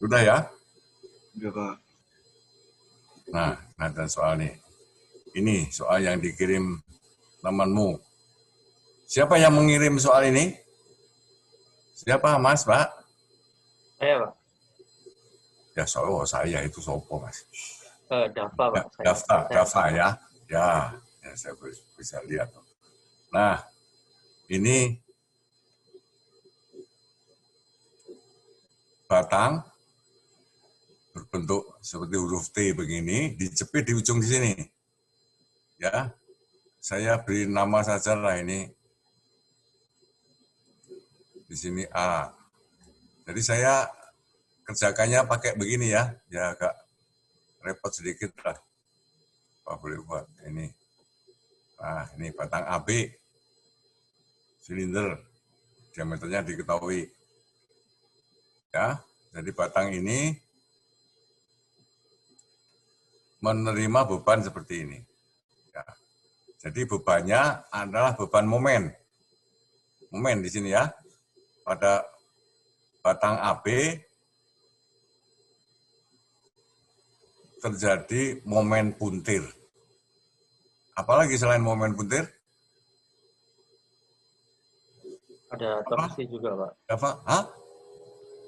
Sudah ya? Udah, Pak. Nah, ada soal nih. Ini soal yang dikirim temanmu. Siapa yang mengirim soal ini? Siapa, Mas, Pak? Saya, Pak. Ya, saya itu sopo, Mas. Dava, Pak. Dava ya. Ya, saya bisa lihat. Nah, ini batang berbentuk seperti huruf T begini, dijepit di ujung di sini. Ya, saya beri nama saja lah ini. Di sini A. Jadi saya kerjakannya pakai begini ya, agak repot sedikit lah. Apa boleh buat ini. Nah, ini batang AB, silinder, diameternya diketahui. Ya, jadi batang ini menerima beban seperti ini. Ya. Jadi bebannya adalah beban momen. Momen di sini ya. Pada batang AB terjadi momen puntir. Apalagi selain momen puntir? Ada torsi juga, Pak. Apa? Hah?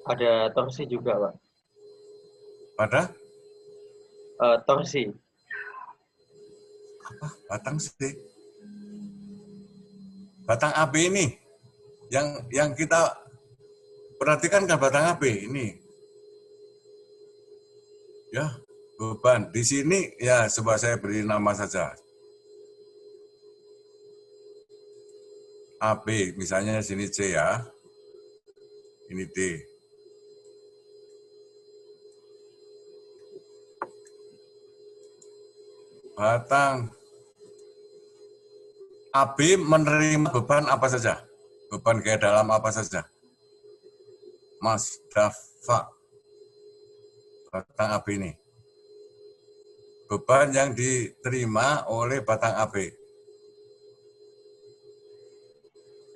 Ada torsi juga, Pak. Pada? Torsi. Apa? Batang C. Batang AB ini yang kita perhatikan kan batang AB ini. Ya, beban. Di sini ya coba saya beri nama saja. AB, misalnya sini C ya. Ini D. Batang AB menerima beban apa saja? Beban gaya dalam apa saja? Mas Dava. Batang AB ini. Beban yang diterima oleh batang AB.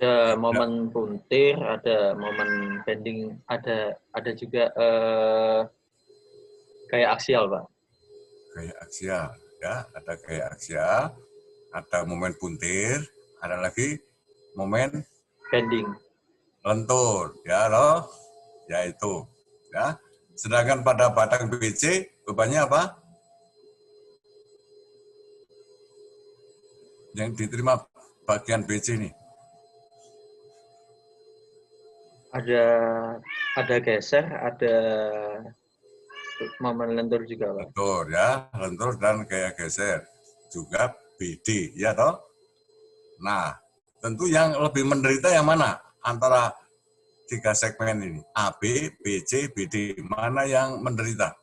Ada momen puntir, ada momen bending, ada juga kayak aksial, Pak. Gaya aksial, ya, ada gaya aksial, ada momen puntir, ada lagi momen Bending. lentur, ya loh, ya itu, ya. Sedangkan pada batang BC bebannya apa? Yang diterima bagian BC ini. Ada geser, ada momen lentur juga, Pak. Lentur ya, lentur dan gaya geser. Juga BD, ya toh? Nah, tentu yang lebih menderita yang mana? Antara tiga segmen ini, AB, BC, BD. Mana yang menderita?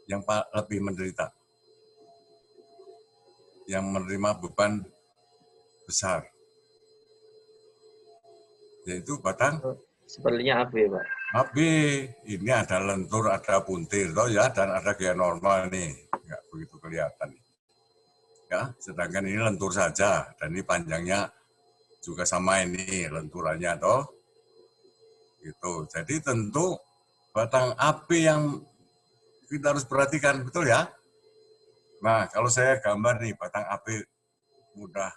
Yang lebih menderita? Yang menerima beban besar. Yaitu batang sepertinya AB, Pak. AB. Ini ada lentur, ada puntir, toh ya, dan ada gaya normal nih. Nggak begitu kelihatan. Ya, sedangkan ini lentur saja, dan ini panjangnya juga sama ini lenturannya toh. Gitu. Jadi tentu batang AB yang kita harus perhatikan, betul ya? Nah, kalau saya gambar nih batang AB mudah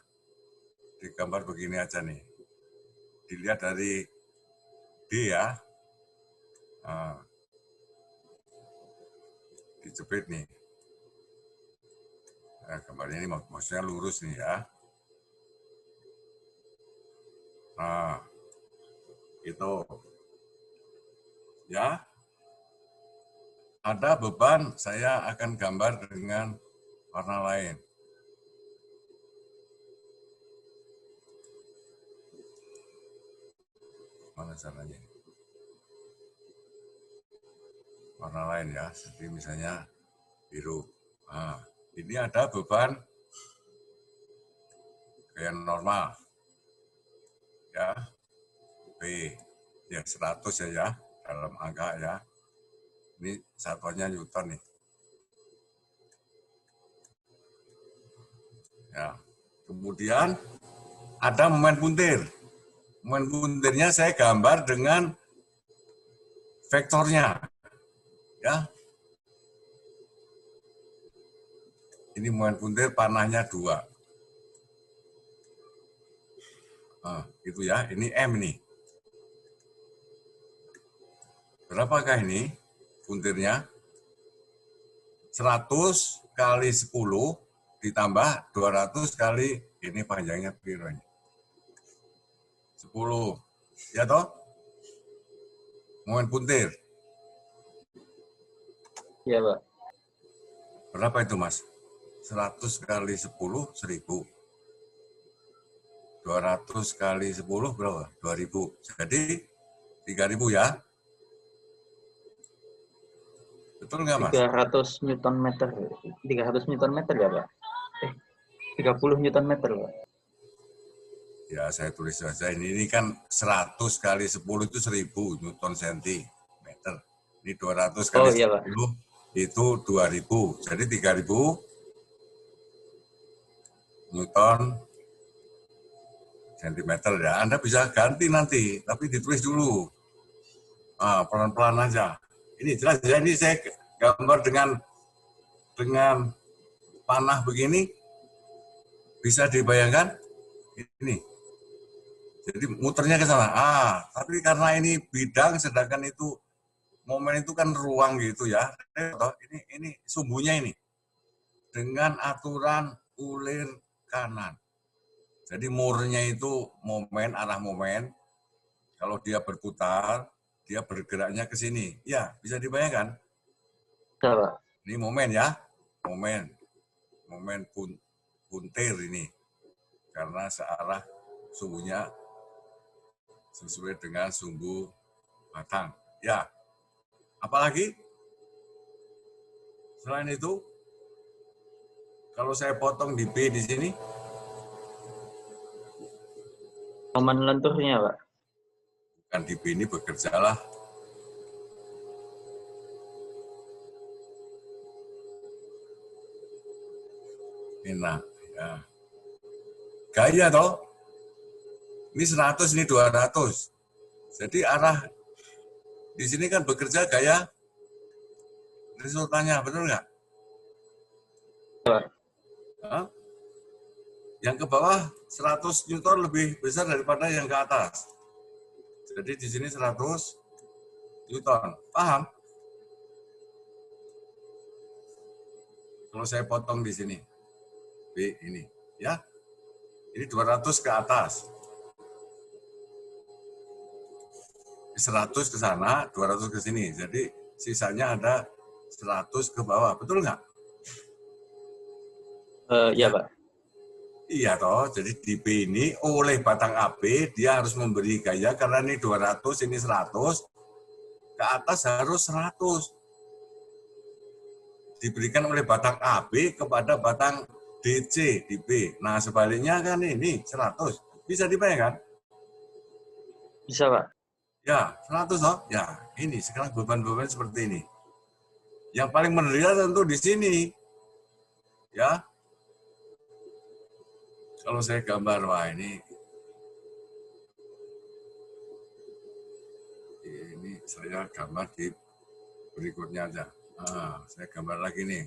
digambar begini aja nih. Dilihat dari D ya. Nah, dijepit nih. Nah, gambarnya ini maksudnya lurus nih ya. Nah, itu. Ya. Ada beban, saya akan gambar dengan warna lain. Mana caranya? Warna lain ya, seperti misalnya biru. Nah, ini ada beban gaya normal. Ya, B. Ya, 100 ya, dalam angka ya. Ini satuannya Newton nih. Ya. Kemudian ada momen puntir. Momen puntirnya saya gambar dengan vektornya, ya. Ini momen puntir panahnya 2. Nah, itu ya, ini M nih. Berapakah ini puntirnya? 100 kali 10 ditambah 200 kali, ini panjangnya berapa ini? 10. Ya toh? Momen puntir. Iya, Pak. Berapa itu, Mas? 100 kali 10, 1000. 200 kali 10 berapa? 2000. Jadi 3000 ya. Betul nggak, Mas? 300 Newton meter. 300 Newton meter ya, Pak? 30 Newton meter, Pak. Ya, saya tulis saja. Ini kan 100 kali 10 itu 1000 Newton centimeter. Ini 200 kali iya, Pak. 10 itu 2000. Jadi 3000 Newton sentimeter ya. Anda bisa ganti nanti, tapi ditulis dulu. Pelan-pelan aja. Ini jelas ya, ini saya gambar dengan panah begini, bisa dibayangkan ini. Jadi muternya ke sana. Tapi karena ini bidang, sedangkan itu momen itu kan ruang gitu ya. Ini sumbunya ini dengan aturan ulir kanan. Jadi murnya itu momen, arah momen. Kalau dia berputar, dia bergeraknya ke sini. Ya, bisa dibayangkan. Bisa, Pak. Ini momen ya, momen puntir ini. Karena searah sumbunya sesuai dengan sumbu batang. Ya, apalagi selain itu, kalau saya potong di B di sini, Momen lenturnya, Pak. bukan di B ini bekerjalah. Enak, ya. Gaya toh. Ini 100, ini 200. Jadi arah di sini kan bekerja gaya resultannya, betul nggak? Hah? Yang ke bawah 100 Newton lebih besar daripada yang ke atas. Jadi di sini 100 Newton. Paham? Kalau saya potong di sini. B ini, ya. Ini 200 ke atas. 100 ke sana, 200 ke sini. Jadi sisanya ada 100 ke bawah. Betul nggak? Iya, Pak. Iya toh, jadi di B ini oleh batang AB dia harus memberi gaya karena ini 200, ini 100, ke atas harus 100. Diberikan oleh batang AB kepada batang DC di B. Nah sebaliknya kan ini 100. Bisa dibayangkan? Bisa, Pak. Ya, 100 toh. Ya, ini sekarang beban-beban seperti ini. Yang paling menderita tentu di sini. Ya. Kalau saya gambar, wah ini saya gambar di berikutnya aja. Saya gambar lagi nih.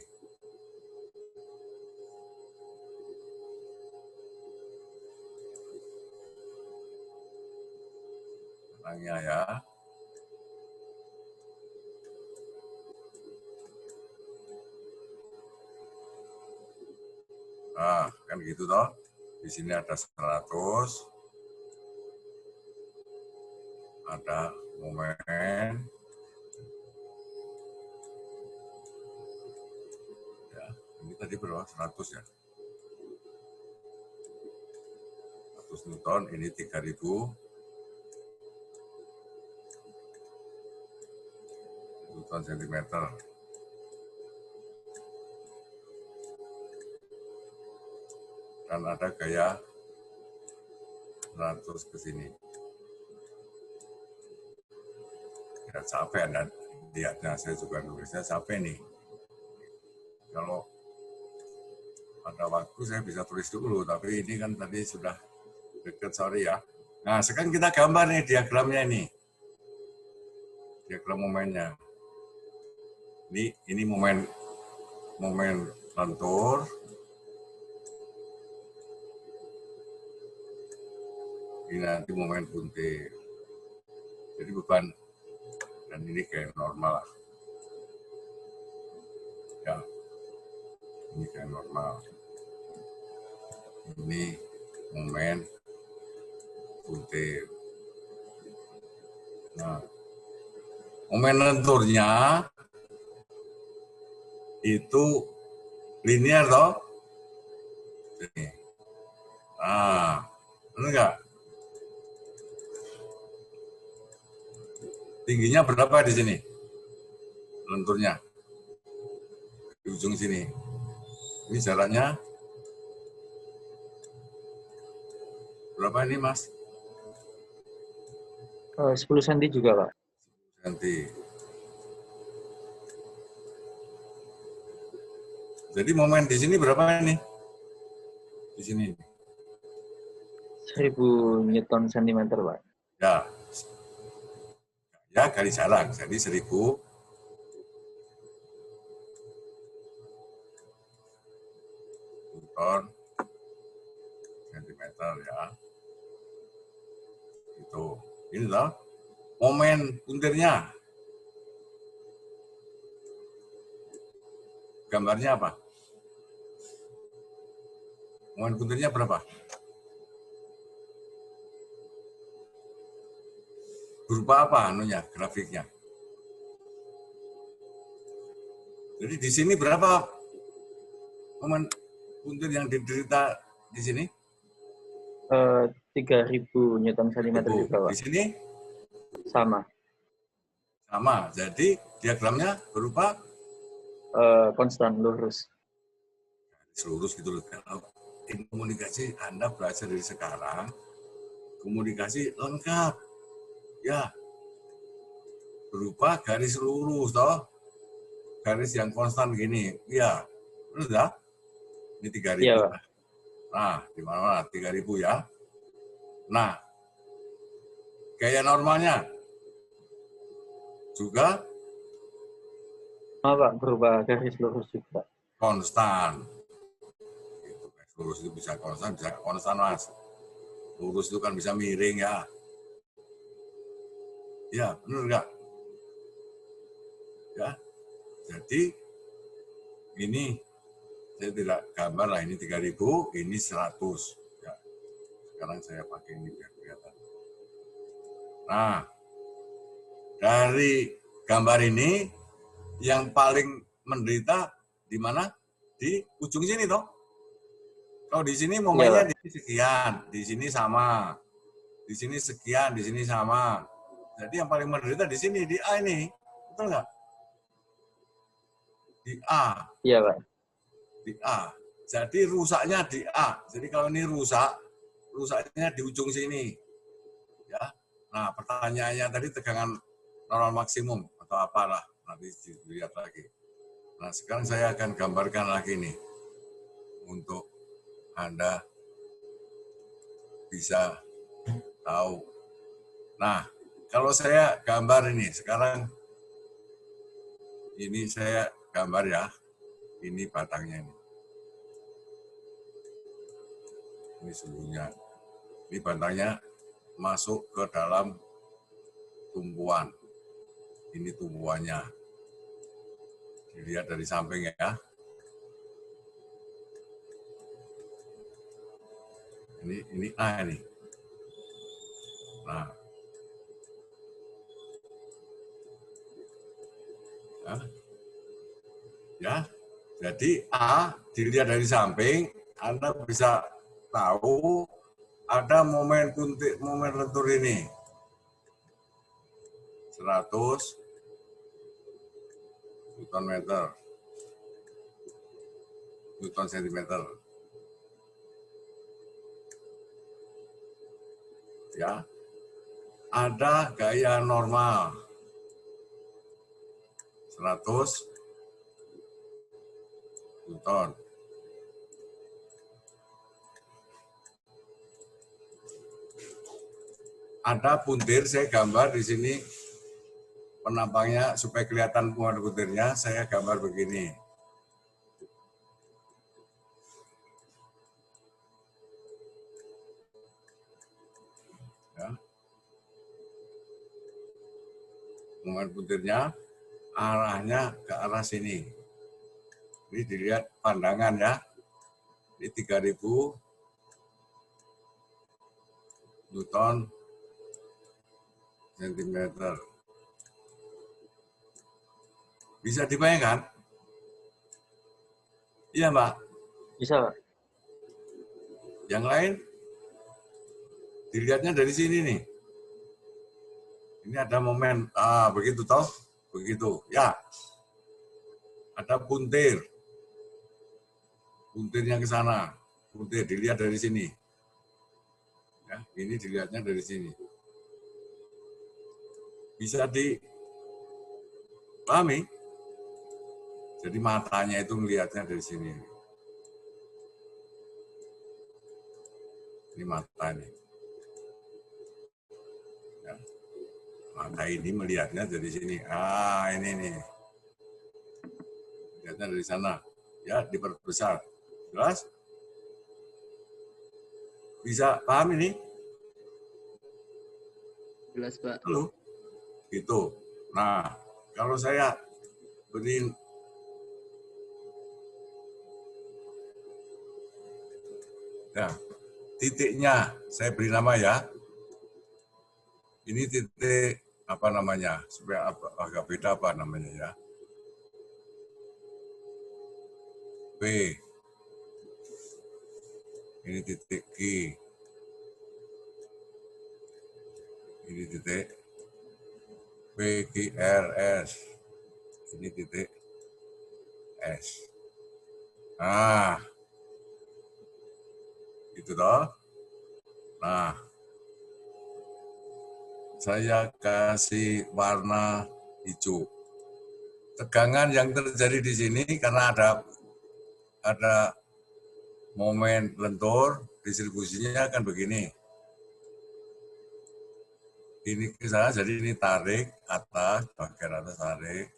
Orangnya ya. Kan gitu toh. Di sini ada 100. Ada momen. Ya, ini tadi berapa? 100 ya. 100 Newton, ini 3000 Newton sentimeter. Dan ada gaya 100 ke sini. Ya, capek Anda lihatnya, saya juga nulisnya capek nih. Kalau pada waktu saya bisa tulis dulu, tapi ini kan tadi sudah deket, sorry ya. Nah, sekarang kita gambar nih diagramnya ini. diagram momennya. Ini momen lentur. Ini nanti momen puntir. Jadi beban, dan ini kayak normal lah. Ya, ini kayak normal. Ini momen puntir. Nah, momen lenturnya itu linear toh. Nah, enggak. Tingginya berapa di sini? Lenturnya. Di ujung sini. Ini jaraknya berapa ini, Mas? 10 cm juga, Pak. Nanti. Jadi momen di sini berapa ini? Di sini. 1000 Newton centimeter, Pak. Ya. Ya, kali jarak. Jadi 1000 Newton sentimeter ya. Itu. Ini loh. Momen puntirnya. Gambarnya apa? Momen puntirnya berapa? Berupa apa anunya, grafiknya? Jadi di sini berapa momen puntir yang diderita di sini? 3000 Newton centimeter juga, Pak. Di sini? Sama. Sama. Jadi diagramnya berupa Konstan lurus. lurus gitu loh. Kalau tim komunikasi Anda belajar dari sekarang, komunikasi lengkap. Ya. Berupa garis lurus toh. Garis yang konstan gini. Ya. Udah. Ini 3000. Iya, Pak. Nah, di mana-mana 3000 ya. Nah, gaya normalnya juga Pak, berubah garis lurus juga. konstan. Lurus itu bisa konstan, Mas. Lurus itu kan bisa miring ya. Ya, benar enggak? Ya. Jadi ini saya tidak gambar lah, ini 3000, ini 100. Ya. Sekarang saya pakai ini biar kelihatan. Nah, dari gambar ini yang paling menderita di mana? Di ujung sini toh. Kalau di sini momennya di sini sekian, di sini sama. Di sini sekian, di sini sama. Jadi yang paling menderita di sini, di A ini. Betul nggak? Di A. Iya, Pak. Di A. Jadi rusaknya di A. Jadi kalau ini rusak, rusaknya di ujung sini. Ya. Nah, pertanyaannya tadi tegangan normal maksimum atau apalah, nanti dilihat lagi. Nah, sekarang saya akan gambarkan lagi nih untuk Anda bisa tahu. Nah, kalau saya gambar ini sekarang, ini saya gambar ya, ini batangnya ini. Ini seluruhnya. Ini batangnya masuk ke dalam tumpuan. Ini tumpuannya. Dilihat dari samping ya. Ini A ini. Nah. Ya. Jadi A dilihat dari samping, Anda bisa tahu ada momen puntir, momen lentur ini. 100 Newton meter. Newton sentimeter. Ya. Ada gaya normal. 100 Newton. Ada puntir, saya gambar di sini penampangnya supaya kelihatan muat butirnya, saya gambar begini. Ya. Muat butirnya arahnya ke arah sini. Ini dilihat pandangan ya. Ini 3000 Newton sentimeter. Bisa dibayangkan? Iya, Mbak. Bisa, Pak. Yang lain dilihatnya dari sini nih. Ini ada momen, begitu toh? Begitu. Ya. Ada puntir. Puntirnya ke sana. Puntir dilihat dari sini. Ya, ini dilihatnya dari sini. Bisa dipahami? Jadi matanya itu melihatnya dari sini. Ini mata ini. Ya. Mata ini melihatnya dari sini. Ini nih. Lihatnya dari sana. Ya, diperbesar. Jelas? Bisa paham ini? Jelas, Pak. Halo? Gitu. Nah, kalau saya beri ya, titiknya saya beri nama ya. Ini titik apa namanya? Supaya agak beda apa namanya ya. P. Ini titik Q. Ini titik PQRS. Ini titik S. Nah, itu toh. Nah, saya kasih warna hijau. Tegangan yang terjadi di sini karena ada momen lentur, distribusinya akan begini. Ini ke sana, jadi ini tarik atas, bagian atas tarik.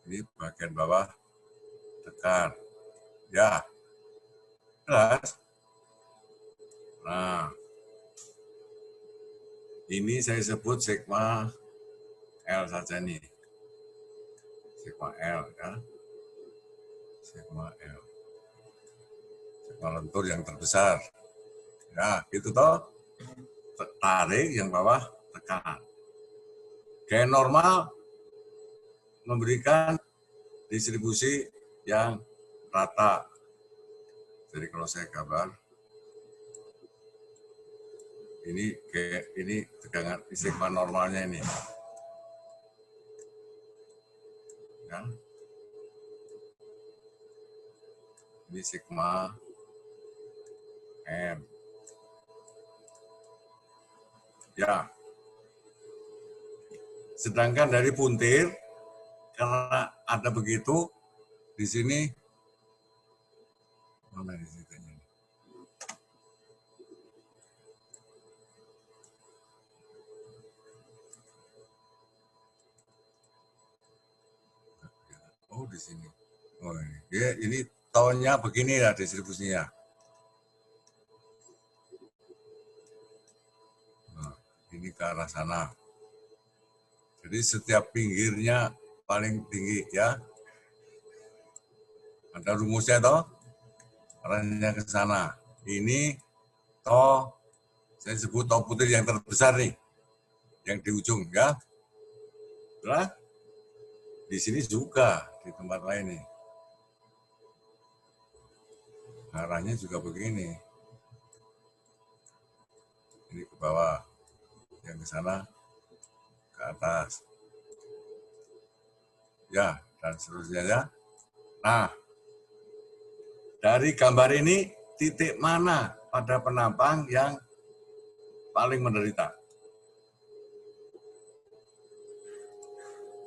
Ini bagian bawah tekan. Ya, jelas. Nah, ini saya sebut sigma L saja nih. Sigma L ya. Sigma L. Sigma lentur yang terbesar. Ya, gitu toh. Tarik yang bawah tekan. Gaya normal memberikan distribusi yang rata. Jadi kalau saya gambar ini tegangan sigma normalnya ini. Ya. Ini sigma M. Ya. Sedangkan dari puntir, karena ada begitu, di sini, mana di situ? Oh, di sini. Oh, ini tahunnya begini ya distribusinya. Nah, ini ke arah sana. Jadi setiap pinggirnya paling tinggi ya. Ada rumusnya toh? Arahnya ke sana. Ini toh saya sebut toh putih yang terbesar nih. Yang di ujung ya. Setelah di sini juga di tempat lain nih. Arahnya juga begini. Ini ke bawah. Yang ke sana ke atas. Ya, dan seterusnya ya. Nah, dari gambar ini, titik mana pada penampang yang paling menderita?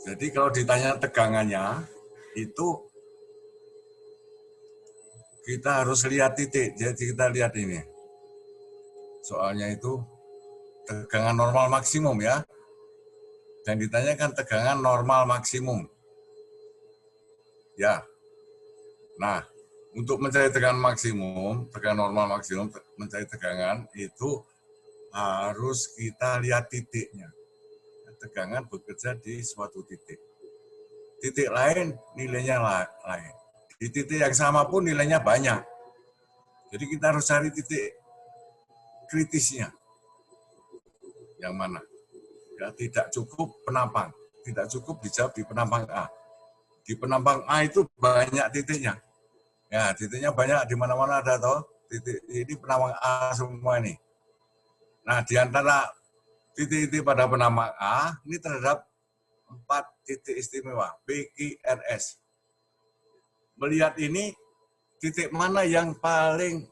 Jadi kalau ditanya tegangannya, itu kita harus lihat titik. Jadi kita lihat ini. Soalnya itu tegangan normal maksimum ya. Dan ditanyakan tegangan normal maksimum. Ya. Nah, untuk mencari tegangan maksimum, tegangan normal maksimum, mencari tegangan itu harus kita lihat titiknya. Tegangan bekerja di suatu titik. Titik lain nilainya lain. Di titik yang sama pun nilainya banyak. Jadi kita harus cari titik kritisnya. Yang mana? Ya, tidak cukup penampang. Tidak cukup dijawab di penampang A. Di penampang A itu banyak titiknya. Ya, titiknya banyak, di mana-mana ada toh. Titik ini penampang A semua ini. Nah, di antara titik-titik pada penampang A, ini terhadap 4 titik istimewa, P, Q, R, S. Melihat ini, titik mana yang paling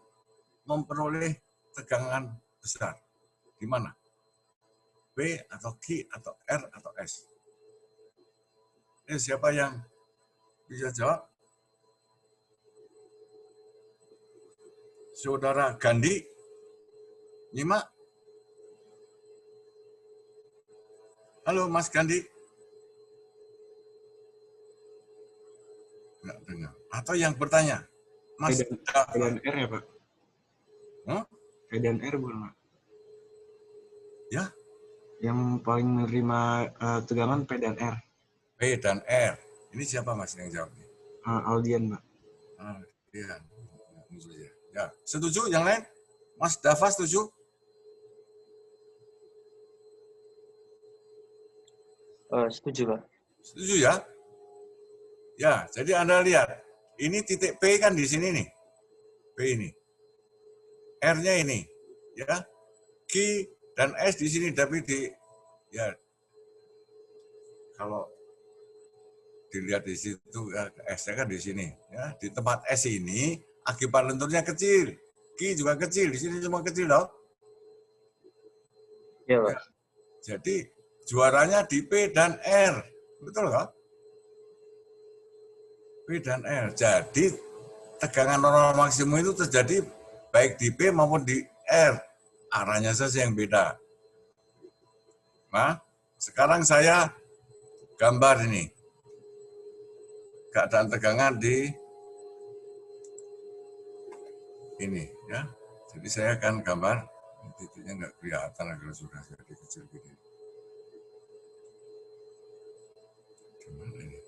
memperoleh tegangan besar? Di mana? P atau Q atau R atau S? Ini siapa yang bisa jawab? Saudara Gandhi, nyimak? Halo Mas Gandhi? Enggak dengar. Atau yang bertanya? Mas P dan R ya Pak? P dan R bukan Pak? Ya? Yang paling menerima tegangan P dan R. P dan R. Ini siapa Mas yang jawab? Aldian Pak. Iya. Ya, setuju yang lain? Mas Dava setuju? Setuju Pak. Setuju ya? Ya, jadi Anda lihat, ini titik P kan di sini nih. P ini. R-nya ini, ya. Q dan S di sini, tapi ya kalau dilihat di situ ya, S-nya kan di sini, ya. Di tempat S ini akibat lenturnya kecil, Q juga kecil, di sini cuma kecil loh. Ya Pak. Ya. Jadi juaranya di P dan R, betul kan? P dan R. Jadi tegangan normal maksimum itu terjadi baik di P maupun di R. Arahnya saja yang beda. Nah, sekarang saya gambar ini. Keadaan tegangan di ini ya. Jadi saya akan gambar, titiknya nggak kelihatan agar sudah jadi kecil gini. Gimana ini?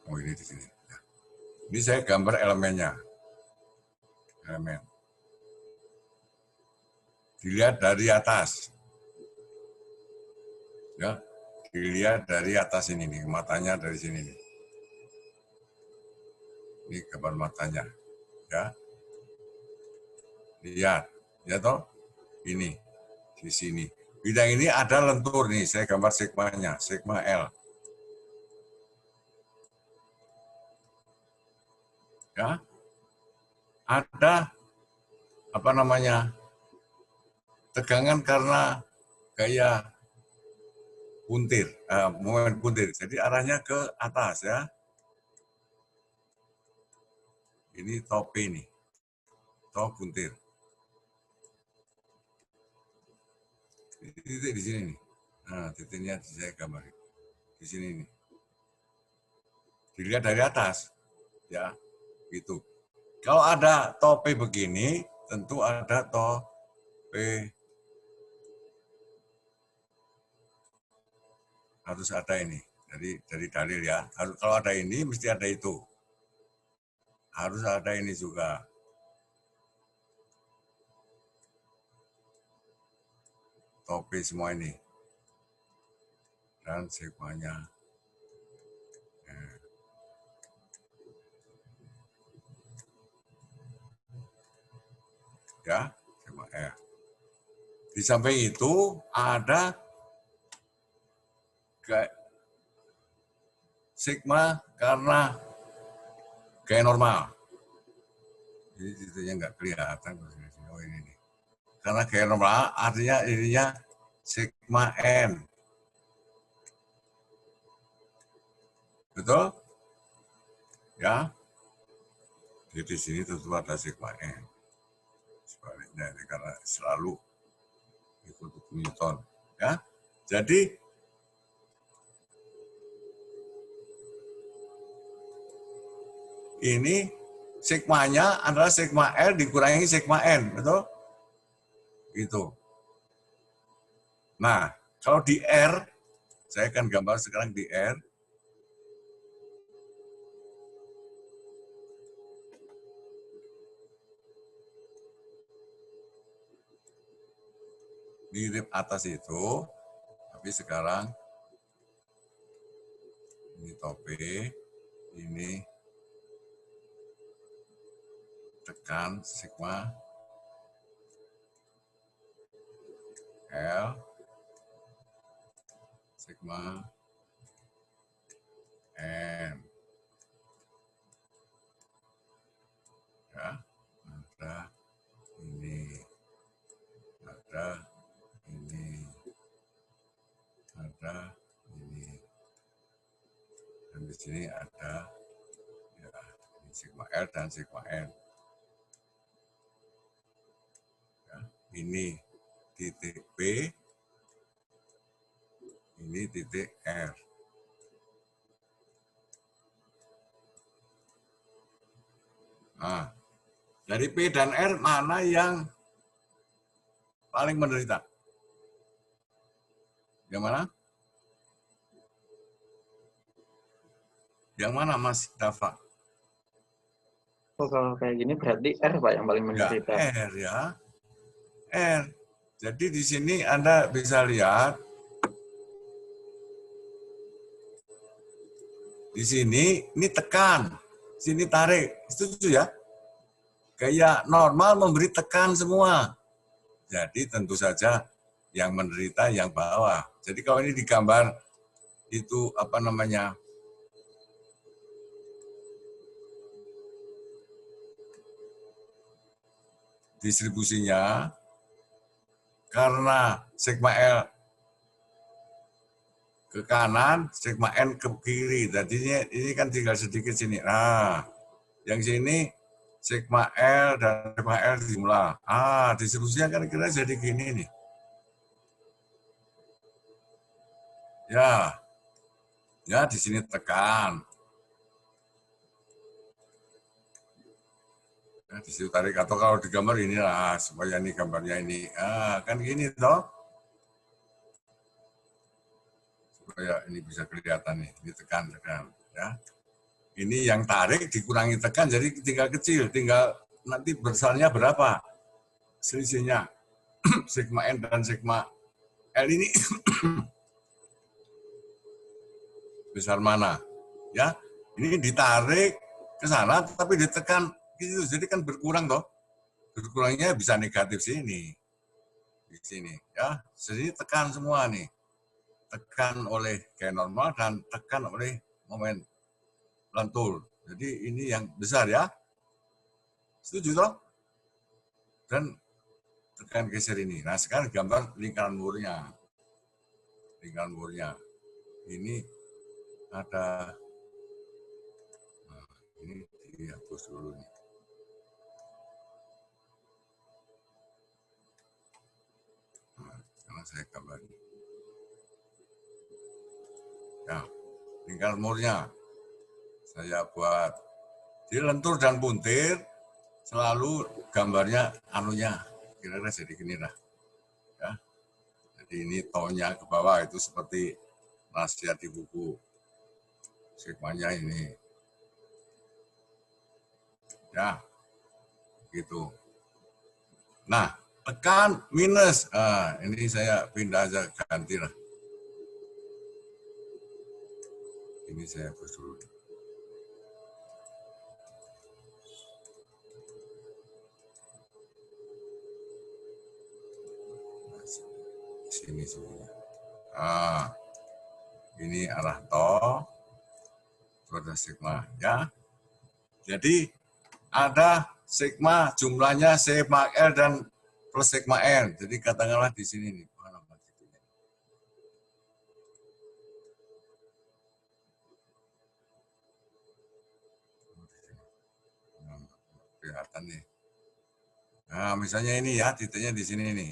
Oh ini di sini. Ya. Ini saya gambar elemennya. Elemen. Dilihat dari atas. Ya, dilihat dari atas ini nih, matanya dari sini nih. Ini gambar matanya. Ya. Lihat, ya toh? Ini di sini. Bidang ini ada lentur nih, saya gambar sigmanya, sigma L. Ya. Ada apa namanya? Tegangan karena gaya puntir, momen puntir. Jadi arahnya ke atas ya. Ini top P nih. Top puntir. Titik di sini nih. Nah, titiknya saya gambar di sini nih. Dilihat dari atas. Ya, gitu. Kalau ada top P begini, tentu ada top P. Harus ada ini. Dari dalil ya. Kalau ada ini, mesti ada itu. Harus ada ini juga. Top P semua ini. Dan sigmanya. Ya, sigma R. Di samping itu ada sigma karena gaya normal. Jadi titiknya nggak kelihatan. Oh ini nih. Karena gaya normal artinya ininya sigma N. Betul? Ya. Jadi di sini tentu ada sigma N. Sebaliknya. Ya, karena selalu ikut Newton. Ya, jadi ini sigmanya adalah sigma L dikurangi sigma N, betul? Gitu. Nah, kalau di R, saya akan gambar sekarang di R. Mirip atas itu, tapi sekarang ini tope, ini tekan sigma L, sigma N. Ya, ada ini, ada ini, ada ini, dan di sini ada ya, ini sigma L dan sigma N. Ya, ini titik P, ini titik R. Nah, dari P dan R mana yang paling menderita? Yang mana? Yang mana Mas Dava? Oh, kalau kayak gini berarti R Pak yang paling Ya, menderita. R ya. R. Jadi di sini Anda bisa lihat di sini ini tekan, sini tarik. Setuju ya? Kayak normal memberi tekan semua. Jadi tentu saja yang menderita yang bawah. Jadi kalau ini digambar itu apa namanya? Distribusinya karena sigma L ke kanan, sigma N ke kiri. Jadinya ini kan tinggal sedikit sini. Nah, yang sini sigma L dan sigma L dijumlah. Distribusinya kan kira jadi gini nih. Ya di sini tekan. Ya, di situ tarik atau kalau digambar inilah supaya ini gambarnya ini. Kan gini toh. Supaya ini bisa kelihatan nih, ini tekan ya. Ini yang tarik dikurangi tekan jadi tinggal kecil, tinggal nanti besarnya berapa selisihnya sigma N dan sigma L ini besar mana ya. Ini ditarik ke sana tapi ditekan gitu, jadi kan berkurang toh, berkurangnya bisa negatif sini di sini ya. Jadi tekan semua nih, tekan oleh kayak normal dan tekan oleh momen lentur. Jadi ini yang besar ya, setuju toh? Dan tekan geser ini. Nah sekarang gambar lingkaran murnya. Lingkaran murnya. Ini ada, nah, ini dihapus dulu nih. Nah, sekarang saya gambar. Ya, lingkaran murnya saya buat. Jadi lentur dan puntir selalu gambarnya anunya kira-kira jadi gini lah. Ya. Jadi ini tone-nya ke bawah itu seperti nasihat di buku. Sigmanya ini. Ya, gitu. Nah, tekan minus. Ini saya pindah aja, ganti lah. Ini saya hapus dulu. Sini sebenarnya. Ini arah toh, itu ada sigma ya. Jadi ada sigma, jumlahnya sigma L dan plus sigma N. Jadi katakanlah di sini nih. Kelihatan nih. Nah, misalnya ini ya, titiknya di sini nih.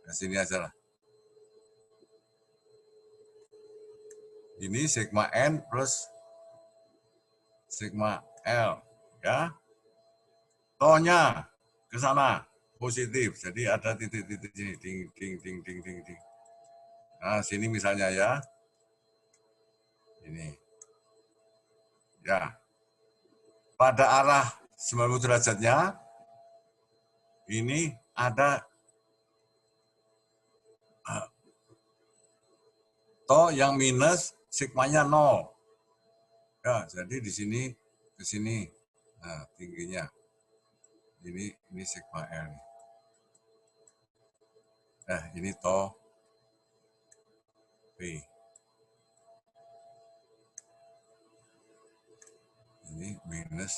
Di sini aja lah. Ini sigma N plus sigma L, ya. Tonya ke sana positif, jadi ada titik-titik sini, ding, ding, ding, ding, ding, ding. Nah, sini misalnya ya, ini, ya. Pada arah 90 derajatnya, ini ada to yang minus sigmanya 0. Ya, jadi di sini ke sini. Nah, tingginya. Ini sigma L. Nah, ini to P. Ini minus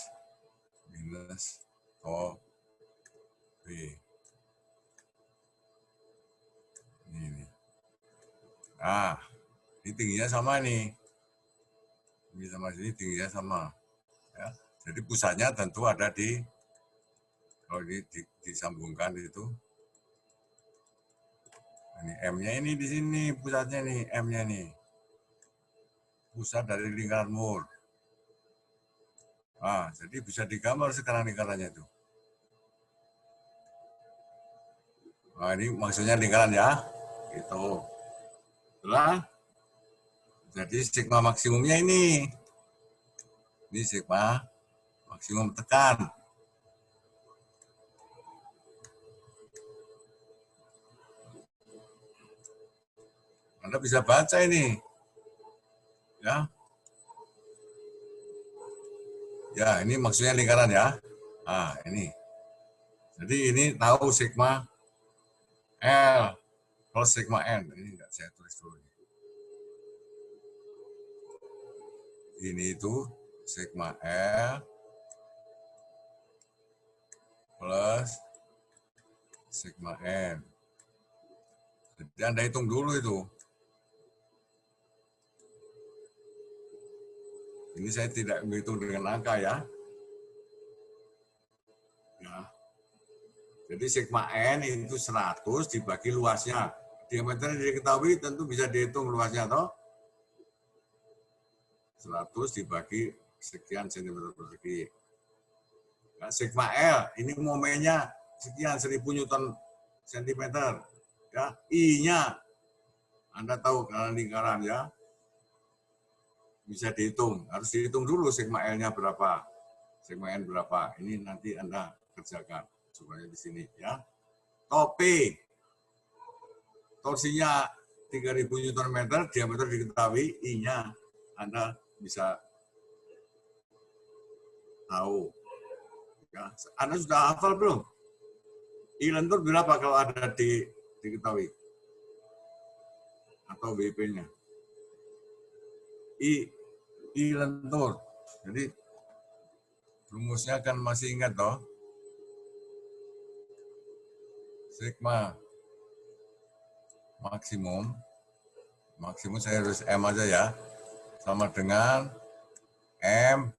to P. Ini. Nah, ini tingginya sama nih. Ini sama sini tingginya sama. Ya. Jadi pusatnya tentu ada di, kalau disambungkan itu, ini M-nya ini di sini pusatnya nih, M-nya nih. Pusat dari lingkaran Moore. Nah, jadi bisa digambar sekarang lingkarannya itu. Nah, ini maksudnya lingkaran ya. Gitu. Setelah, jadi sigma maksimumnya ini. Ini sigma maksimum tekan. Anda bisa baca ini. Ya. Ya, ini maksudnya lingkaran ya. Nah, ini. Jadi ini tahu sigma L plus sigma N. Ini enggak saya tulis dulu. Ini itu sigma L plus sigma N. Jadi Anda hitung dulu itu. Ini saya tidak menghitung dengan angka ya. Ya. Jadi sigma N itu 100 dibagi luasnya. Diameternya diketahui tentu bisa dihitung luasnya toh. 100 dibagi sekian cm persegi. Nah, sigma L ini momennya sekian 1000 Newton cm. Ya, I-nya Anda tahu karena lingkaran ya. Bisa dihitung, harus dihitung dulu sigma L-nya berapa. Sigma N berapa. Ini nanti Anda kerjakan supaya di sini ya. Topi torsinya 3000 Nm, diameter diketahui, I-nya Anda bisa tahu. Ya. Anda sudah hafal belum? I lentur berapa kalau ada diketahui? Atau WP-nya? I lentur. Jadi rumusnya kan masih ingat toh? Sigma maksimum saya harus M aja ya, sama dengan M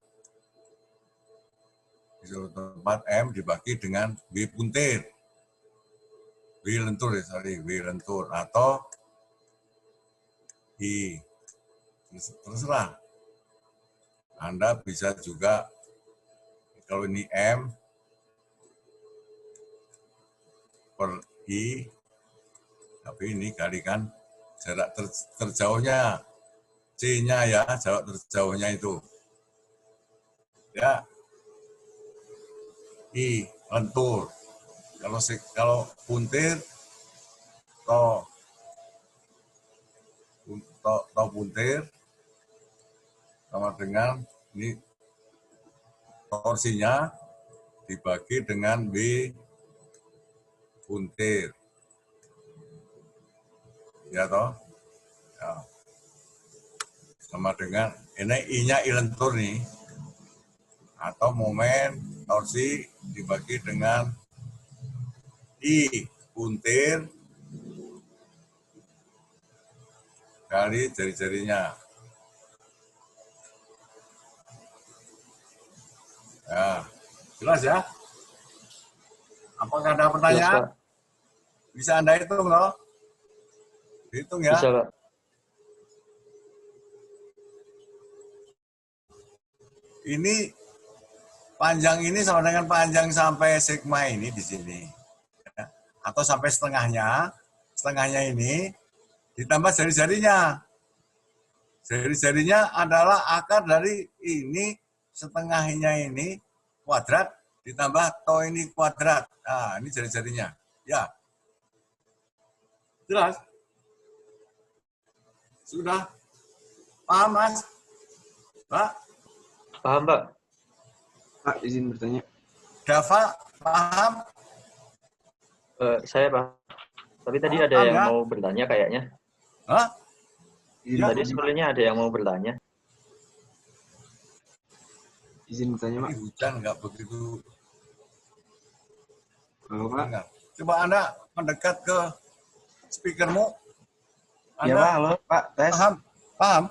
di suatu tempat M dibagi dengan W puntir. W lentur ya, sorry, W lentur atau I. Terserah. Anda bisa juga, kalau ini M per I, tapi ini kalikan jarak terjauhnya, C-nya ya, jarak terjauhnya itu. Ya, I lentur. Kalau puntir, to puntir sama dengan ini torsinya dibagi dengan W puntir. Ya toh? Ya. Sama dengan ini I-nya I lentur nih. Atau momen torsi dibagi dengan I puntir kali jari-jarinya. Ya, jelas ya? Apakah ada Jelas, pertanyaan? Pak. Bisa Anda hitung, loh? Hitung ya. Bisa, Pak. Ini panjang ini sama dengan panjang sampai sigma ini di sini. Atau sampai setengahnya. Setengahnya ini ditambah jari-jarinya. Jari-jarinya adalah akar dari ini, setengahnya ini kuadrat, ditambah to ini kuadrat. Nah, ini jari-jarinya. Ya. Jelas? Sudah? Paham, Mas? Pak? Paham, Pak? Pak, izin bertanya. Dava, paham? Saya paham. Tapi tadi ada Paham, yang ya? mau bertanya kayaknya. Hah? Izin Tadi bertanya, Pak. sebenarnya ada yang mau bertanya. Izin bertanya, Pak. Ini hujan nggak begitu Halo, Pak. dengar. Coba Anda mendekat ke speakermu. Ya, Anda Pak. Halo, Pak. Tes. paham? Paham?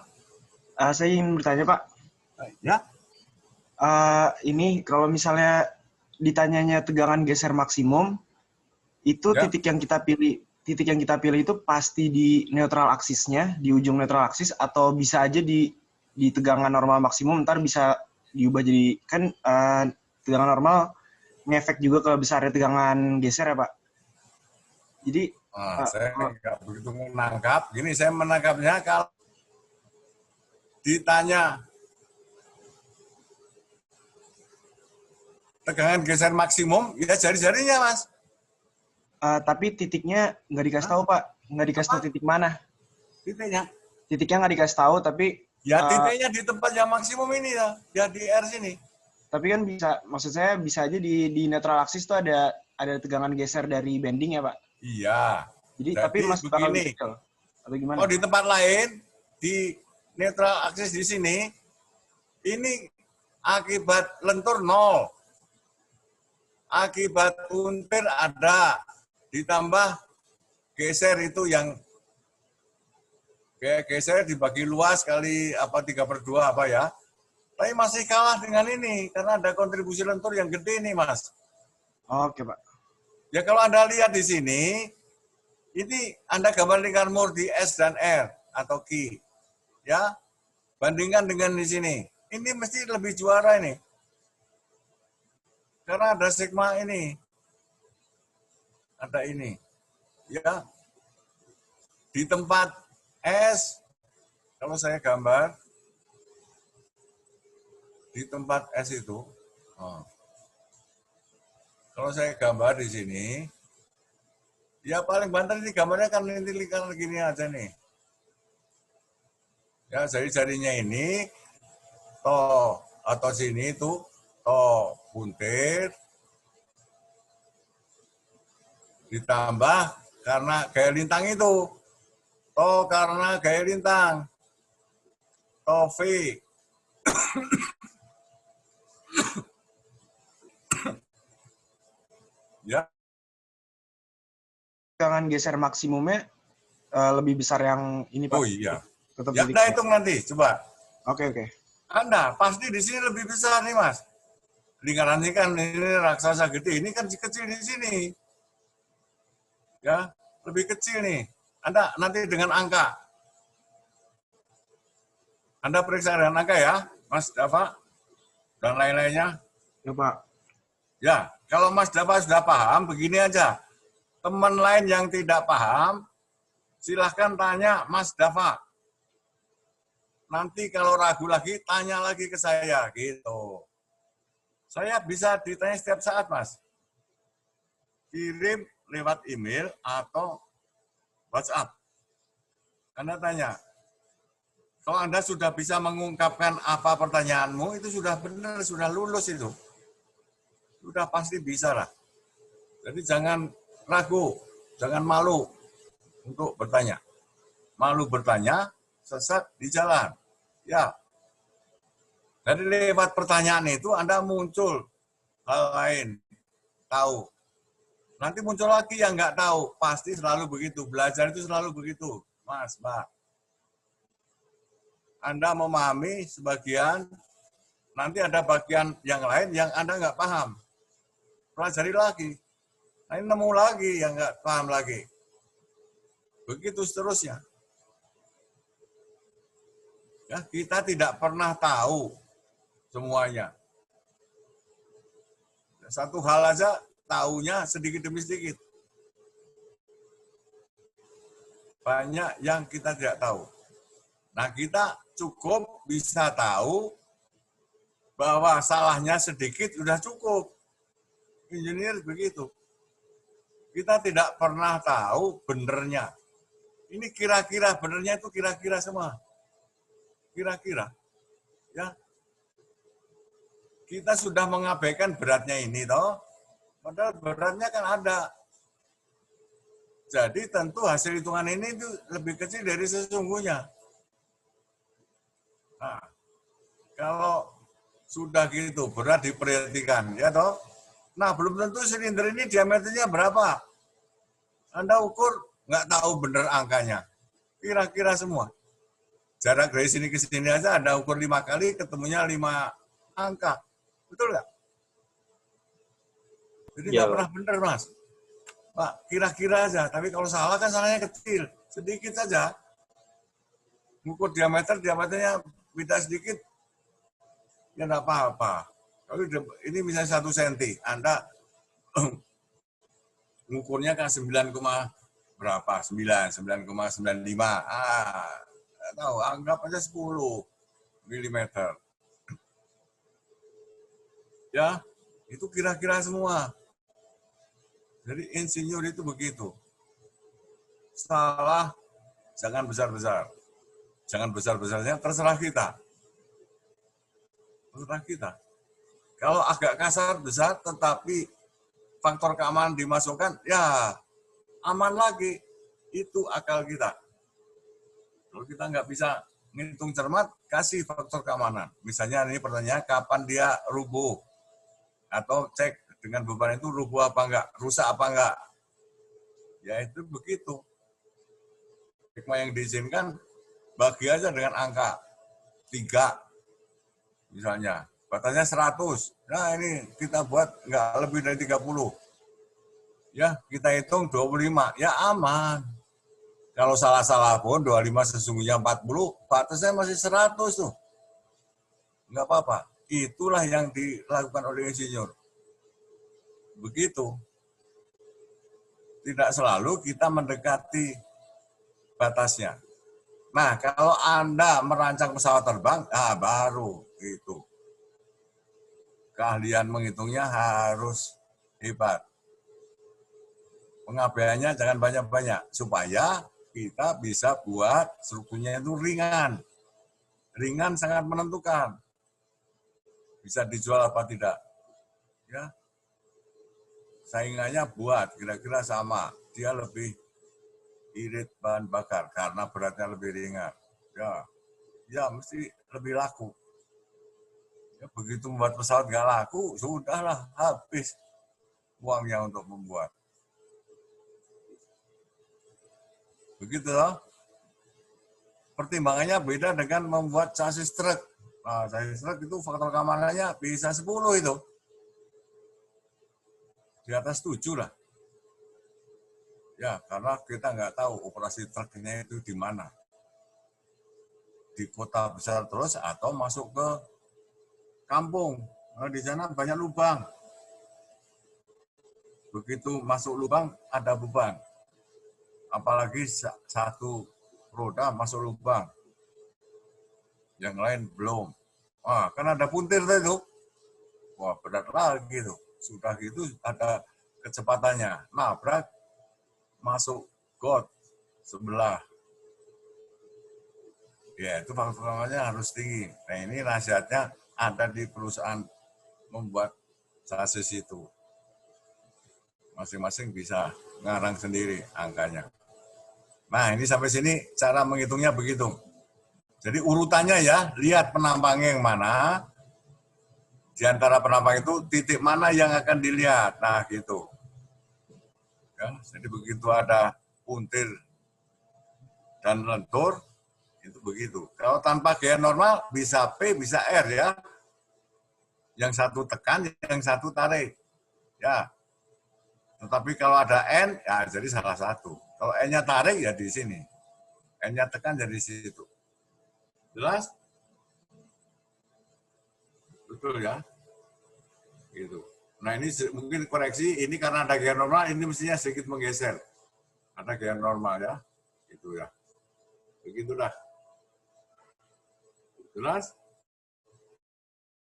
Saya ingin bertanya, Pak. Ya? Ini kalau misalnya ditanyanya tegangan geser maksimum, itu Ya. titik yang kita pilih itu pasti di neutral aksisnya, di ujung neutral aksis, atau bisa aja di tegangan normal maksimum, ntar bisa diubah jadi, kan tegangan normal ngefek juga ke besarnya tegangan geser ya, Pak. Jadi Saya nggak begitu menangkap. Gini, saya menangkapnya kalau ditanya tegangan geser maksimum, ya jari-jarinya, Mas. tapi titiknya nggak dikasih tahu, Pak. Nggak dikasih tahu titik mana. Titiknya. Titiknya nggak dikasih tahu, tapi Ya titiknya di tempat yang maksimum ini ya di R sini. tapi kan bisa, maksud saya bisa aja di neutral aksis tuh ada tegangan geser dari bending ya, Pak. Iya. Jadi Jadi tapi masuk akal begini. gitu atau gimana? Oh, di tempat lain, di neutral aksis di sini, ini akibat lentur 0. Akibat puntir ada. Ditambah geser itu yang geser dibagi luas kali apa 3/2 apa ya. Tapi masih kalah dengan ini, karena ada kontribusi lentur yang gede nih, Mas. Oke, Pak. Ya kalau Anda lihat di sini, ini Anda gambar lingkar Moore di S dan R atau Q. Ya, bandingkan dengan di sini. Ini mesti lebih juara ini. Karena ada sigma ini. Ada ini. Ya. Di tempat S, kalau saya gambar, di tempat S itu, kalau saya gambar di sini, ya paling banter ini gambarnya kan ini lingkaran gini aja nih. Ya, jari-jarinya ini, toh atau sini itu, toh puntir, ditambah karena gaya lintang itu, toh karena gaya lintang, toh V. Ya. Tegangan geser maksimumnya lebih besar yang ini, Pak. Oh iya. Tetap Ya, titik. Anda hitung nanti, coba. Oke. Anda pasti di sini lebih besar nih, Mas. Lingkaran ini kan ini raksasa gede, ini kan kecil di sini. Ya, lebih kecil nih. Anda nanti dengan angka. Anda periksa dengan angka ya, Mas Dava dan lain-lainnya. Ya, Pak. Ya, kalau Mas Dava sudah paham, begini aja. Teman lain yang tidak paham, silahkan tanya Mas Dava. Nanti kalau ragu lagi, tanya lagi ke saya, gitu. Saya bisa ditanya setiap saat, Mas. Kirim lewat email atau WhatsApp. Anda tanya. Kalau Anda sudah bisa mengungkapkan apa pertanyaanmu, itu sudah benar, sudah lulus itu. Sudah pasti bisa lah. Jadi jangan ragu, jangan malu untuk bertanya. Malu bertanya, sesat di jalan. Ya. Dari lewat pertanyaan itu Anda muncul hal lain, tahu. Nanti muncul lagi yang nggak tahu, pasti selalu begitu. Belajar itu selalu begitu, Mas, Mbak. Anda memahami sebagian, nanti ada bagian yang lain yang Anda nggak paham. Pelajari lagi. Nah, ini nemu lagi yang nggak paham lagi. Begitu seterusnya. Ya, kita tidak pernah tahu semuanya. Satu hal aja tahunya sedikit demi sedikit. Banyak yang kita tidak tahu. Nah, kita cukup bisa tahu bahwa salahnya sedikit sudah cukup. Engineer begitu. Kita tidak pernah tahu benernya. Ini kira-kira, benernya itu kira-kira semua. Kira-kira. Ya. Kita sudah mengabaikan beratnya ini, toh. Padahal beratnya kan ada. Jadi tentu hasil hitungan ini itu lebih kecil dari sesungguhnya. Nah, kalau sudah gitu berat diperhatikan, ya toh. Nah, belum tentu silinder ini diameternya berapa. Anda ukur nggak tahu bener angkanya. Kira-kira semua. Jarak dari sini ke sini aja Anda ukur 5 kali, ketemunya 5 angka. Betul nggak? Jadi nggak pernah bener, Mas. Pak, kira-kira aja. Tapi kalau salah kan salahnya kecil. Sedikit saja. Ukur diameternya beda sedikit, ya nggak apa-apa. Kalau ini misalnya 1 cm, Anda ngukurnya kan 9, berapa? 9,95. Nggak tahu, anggap aja 10 mm. Ya, itu kira-kira semua. Jadi insinyur itu begitu. Salah, jangan besar-besar. Jangan besar-besarnya, terserah kita. Terserah kita. Kalau agak kasar, besar, tetapi faktor keamanan dimasukkan, ya aman lagi. Itu akal kita. Kalau kita nggak bisa ngitung cermat, kasih faktor keamanan. Misalnya ini pertanyaan, kapan dia rubuh? Atau cek dengan beban itu rubuh apa enggak, rusak apa enggak. Ya itu begitu. Hikmah yang diizinkan, bagi aja dengan angka 3. Misalnya, batasnya 100. Nah ini kita buat nggak lebih dari 30. Ya, kita hitung 25. Ya aman. Kalau salah-salah pun 25 sesungguhnya 40, batasnya masih 100 tuh. Nggak apa-apa. Itulah yang dilakukan oleh insinyur. Begitu. Tidak selalu kita mendekati batasnya. Nah, kalau Anda merancang pesawat terbang, baru itu. Keahlian menghitungnya harus hebat. Pengabaiannya jangan banyak-banyak, supaya kita bisa buat strukturnya itu ringan. Ringan sangat menentukan. Bisa dijual apa tidak. Ya. Saingannya buat, kira-kira sama. Dia lebih irit bahan bakar, karena beratnya lebih ringan. Ya mesti lebih laku. Ya, begitu membuat pesawat nggak laku, sudahlah habis uangnya untuk membuat. Begitu loh. Pertimbangannya beda dengan membuat chassis truk. Nah, chassis truk itu faktor keamanannya bisa 10 itu. Di atas 7 lah. Ya, karena kita nggak tahu operasi truknya itu di mana. Di kota besar terus atau masuk ke kampung. Nah, di sana banyak lubang. Begitu masuk lubang, ada beban. Apalagi satu roda masuk lubang. Yang lain belum. Wah, kan ada puntir itu. Wah, berat lagi tuh. Sudah gitu ada kecepatannya. Nabrak, masuk got sebelah. Ya, itu faktor-faktornya harus tinggi. Nah, ini nasihatnya ada di perusahaan membuat chassis itu. Masing-masing bisa ngarang sendiri angkanya. Nah, ini sampai sini cara menghitungnya begitu. Jadi urutannya ya, lihat penampangnya yang mana. Di antara penampang itu titik mana yang akan dilihat. Nah, gitu. Ya, jadi begitu ada puntir dan lentur, itu begitu. Kalau tanpa gaya normal, bisa P, bisa R ya. Yang satu tekan, yang satu tarik. Ya. Tetapi kalau ada N, ya jadi salah satu. Kalau N-nya tarik, ya di sini. N-nya tekan jadi di situ. Jelas? Betul ya? Gitu. Nah ini mungkin koreksi, ini karena ada gaya normal, ini mestinya sedikit menggeser. Ada gaya normal ya. Gitu ya. Begitulah. Jelas?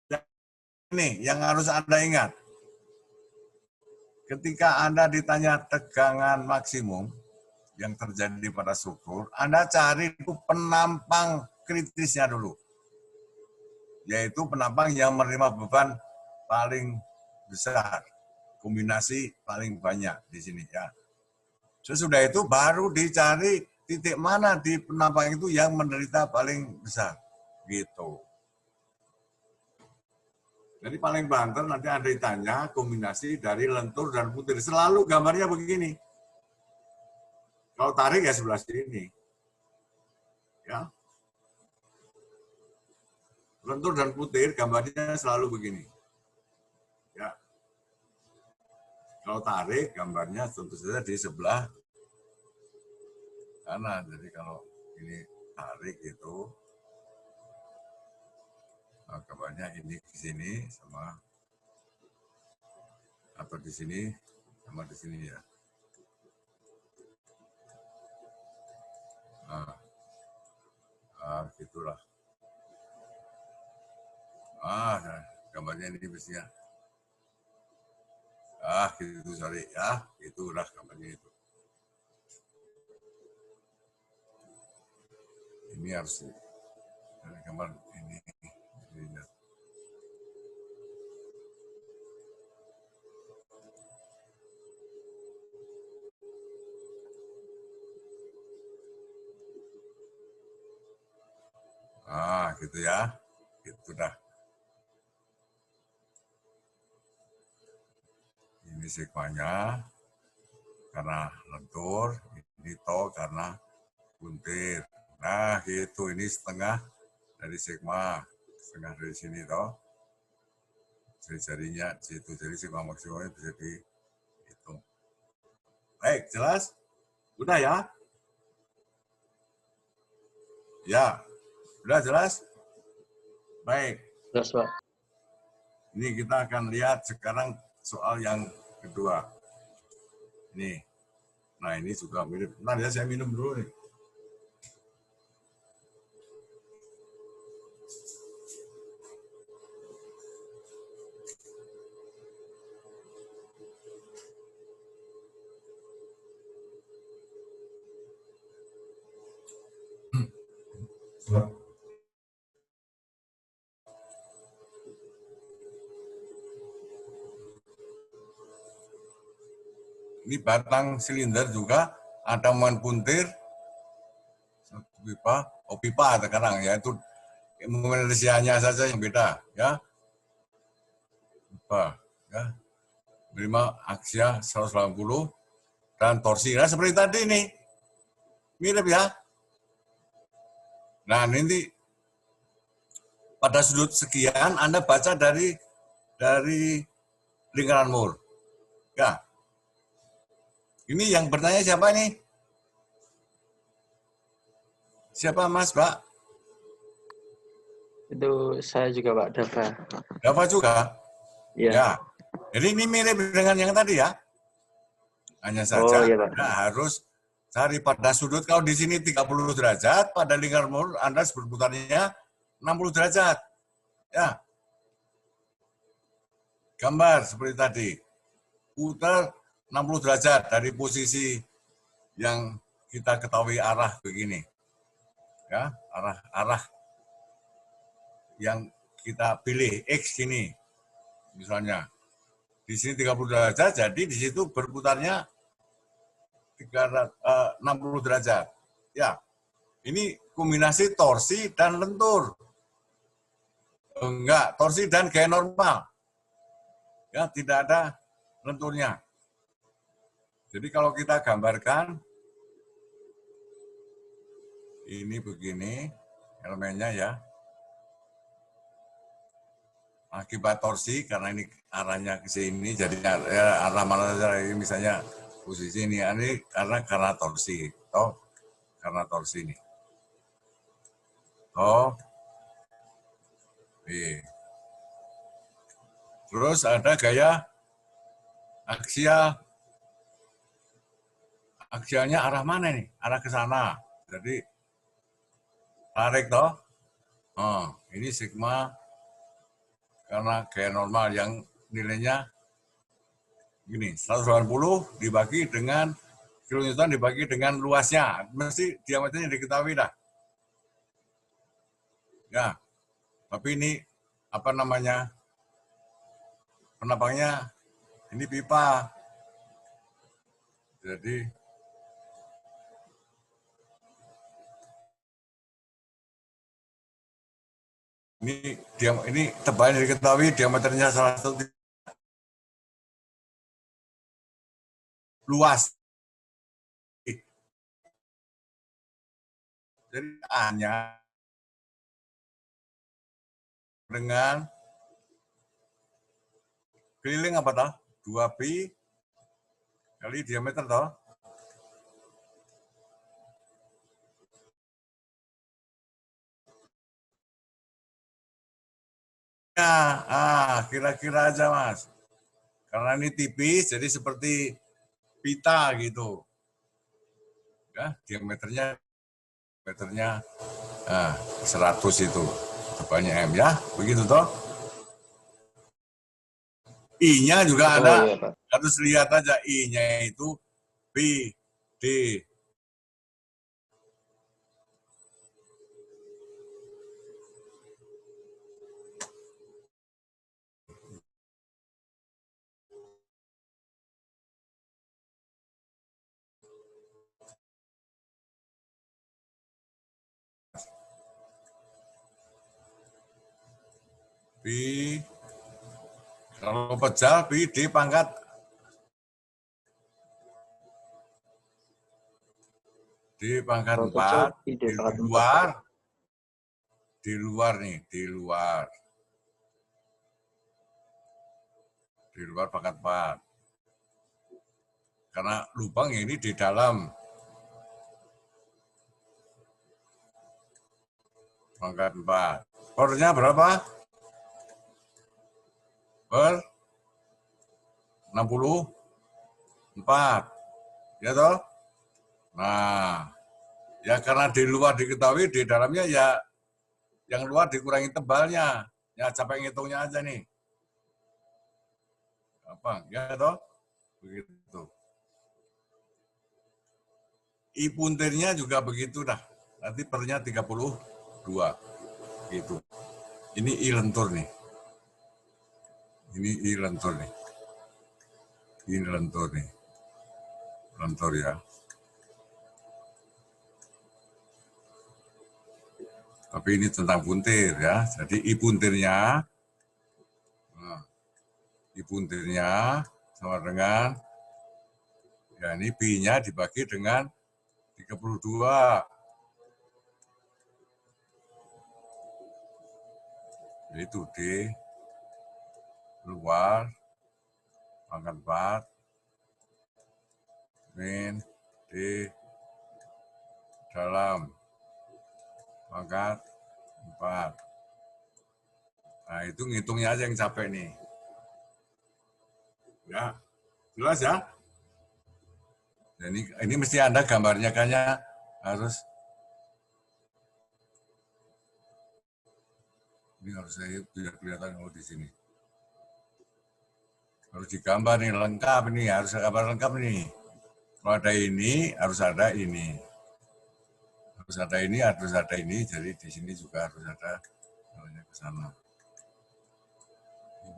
Dan ini yang harus Anda ingat. Ketika Anda ditanya tegangan maksimum yang terjadi pada struktur, Anda cari itu penampang kritisnya dulu. Yaitu penampang yang menerima beban paling besar. Kombinasi paling banyak di sini ya. Sesudah itu baru dicari titik mana di penampang itu yang menderita paling besar. Gitu. Jadi paling banter nanti Anda ditanya kombinasi dari lentur dan putir. Selalu gambarnya begini. Kalau tarik ya sebelah sini. Ya. Lentur dan putir gambarnya selalu begini. Ya. Kalau tarik gambarnya tentu saja di sebelah kanan. Jadi kalau ini tarik itu gambarnya ini di sini sama atau di sini sama di sini ya. Gitulah. Gambarnya ini mestinya. Gitu sorry ya, itulah gambarnya itu. Ini harus gambar ini. Gitu ya. Gitu dah. Ini sigmanya karena lentur, ini to karena buntir. Nah, gitu. Ini setengah dari sigma, setengah dari sini toh. Jari-jarinya situ, jadi sigma maksimumnya bisa dihitung. Baik, jelas? Udah ya? Ya, udah jelas? Baik. Jelas, Pak. Ini kita akan lihat sekarang soal yang kedua. Nih. Nah, ini juga mirip. Bentar ya, saya minum dulu nih. Ini batang silinder juga, ada man puntir, pipa, pipa sekarang ya, itu Malaysianya saja yang beda ya. Pipa ya. Prima aksia 180 dan torsi. Nah, seperti tadi nih. Mirip ya. Nah, nanti pada sudut sekian Anda baca dari lingkaran Moore. Ya. Ini yang bertanya siapa nih? Siapa Mas, Pak? Itu saya juga, Pak, Dava. Dava juga? Iya. Ya. Jadi ini mirip dengan yang tadi ya. Hanya saja iya, Pak. Anda harus cari pada sudut. Kalau di sini 30 derajat, pada lingkaran Moore Anda berputarnya 60 derajat. Ya. Gambar seperti tadi. Putar 60 derajat dari posisi yang kita ketahui arah begini. Ya, arah yang kita pilih X ini. Misalnya di sini 30 derajat, jadi di situ berputarnya 60 derajat. Ya. Ini kombinasi torsi dan lentur. Enggak, torsi dan gaya normal. Ya, tidak ada lenturnya. Jadi kalau kita gambarkan, ini begini elemennya ya. Akibat torsi, karena ini arahnya ke sini, jadi arah mana saja ini, misalnya posisi ini karena torsi, toh karena torsi ini. Oh, terus ada gaya aksial. Aksialnya arah mana nih? Arah ke sana. Jadi tarik toh. Oh, ini sigma karena gaya normal yang nilainya gini, 180 dibagi dengan kilonewton dibagi dengan luasnya. Mesti diameternya diketahui dah. Ya, tapi ini apa namanya? Penambangnya ini pipa. Jadi ini tebalnya diketahui, diameternya salah satu luas. Jadi hanya dengan keliling apa toh? 2pi kali diameter toh. Ya, kira-kira aja Mas. Karena ini tipis, jadi seperti pita gitu. Ya, diameternya 100 itu. Tebalnya M ya, begitu toh. I-nya juga ada, harus lihat aja I-nya itu P, D. P, kalau pejal P, D pangkat di pangkat 4, di luar nih, di luar pangkat 4. Karena lubang ini di dalam pangkat 4. Pernya berapa? Per 64. Ya toh? Nah, ya karena di luar diketahui, di dalamnya ya yang luar dikurangi tebalnya. Ya capek ngitungnya aja nih. Apa? Ya toh? Begitu. I puntirnya juga begitu dah. Nanti pernya 32. Gitu. Ini I lentur nih. Ini I lentur nih. Ini lentur nih. Lentur ya. Tapi ini tentang puntir ya. Jadi I puntirnya, I puntirnya sama dengan, ya ini P-nya dibagi dengan 32. Yaitu D luar pangkat 4 min D dalam pangkat 4. Nah itu ngitungnya aja yang capek nih. Ya, jelas ya? Dan ini mesti Anda gambarnya kayaknya harus, ini harus saya biar kelihatan kalau di sini. Harus digambar nih, lengkap ini, harus gambar lengkap nih. Kalau ada ini, harus ada ini. Harus ada ini, harus ada ini, jadi di sini juga harus ada ke sana.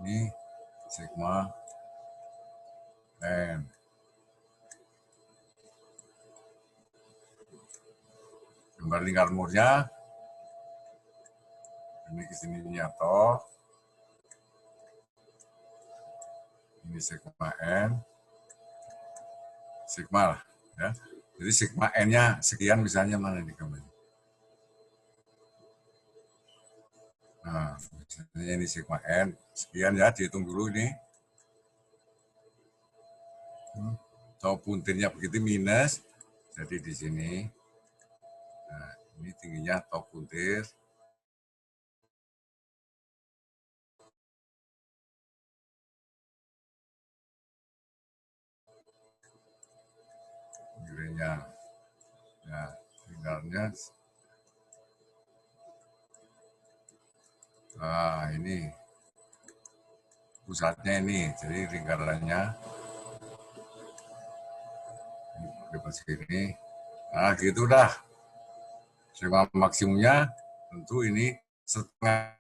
Ini sigma N. Gambar lingkar murnya, ini ke sini nyata. Ini sigma N, sigma lah ya. Jadi sigma N-nya sekian misalnya mana di gambarnya. Nah, Ini sigma N. Sekian ya, dihitung dulu ini. Tau puntirnya begitu minus. Jadi di sini. Nah, ini tingginya tau puntir. Nilainya. Nah, tinggalnya. Nah, ini pusatnya ini, jadi lingkarannya bebas sini. Nah, gitu dah. Sigma maksimumnya tentu ini setengah.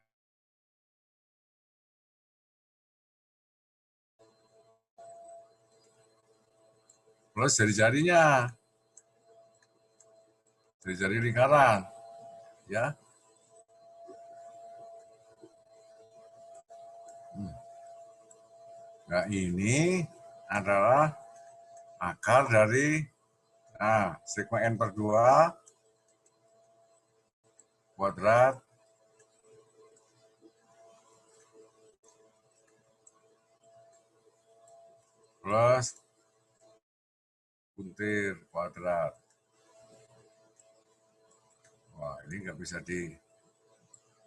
Plus jari-jarinya, jari-jari lingkaran, ya. Nah, ini adalah akar dari sigma N per 2 kuadrat plus puntir kuadrat. Wah, ini nggak bisa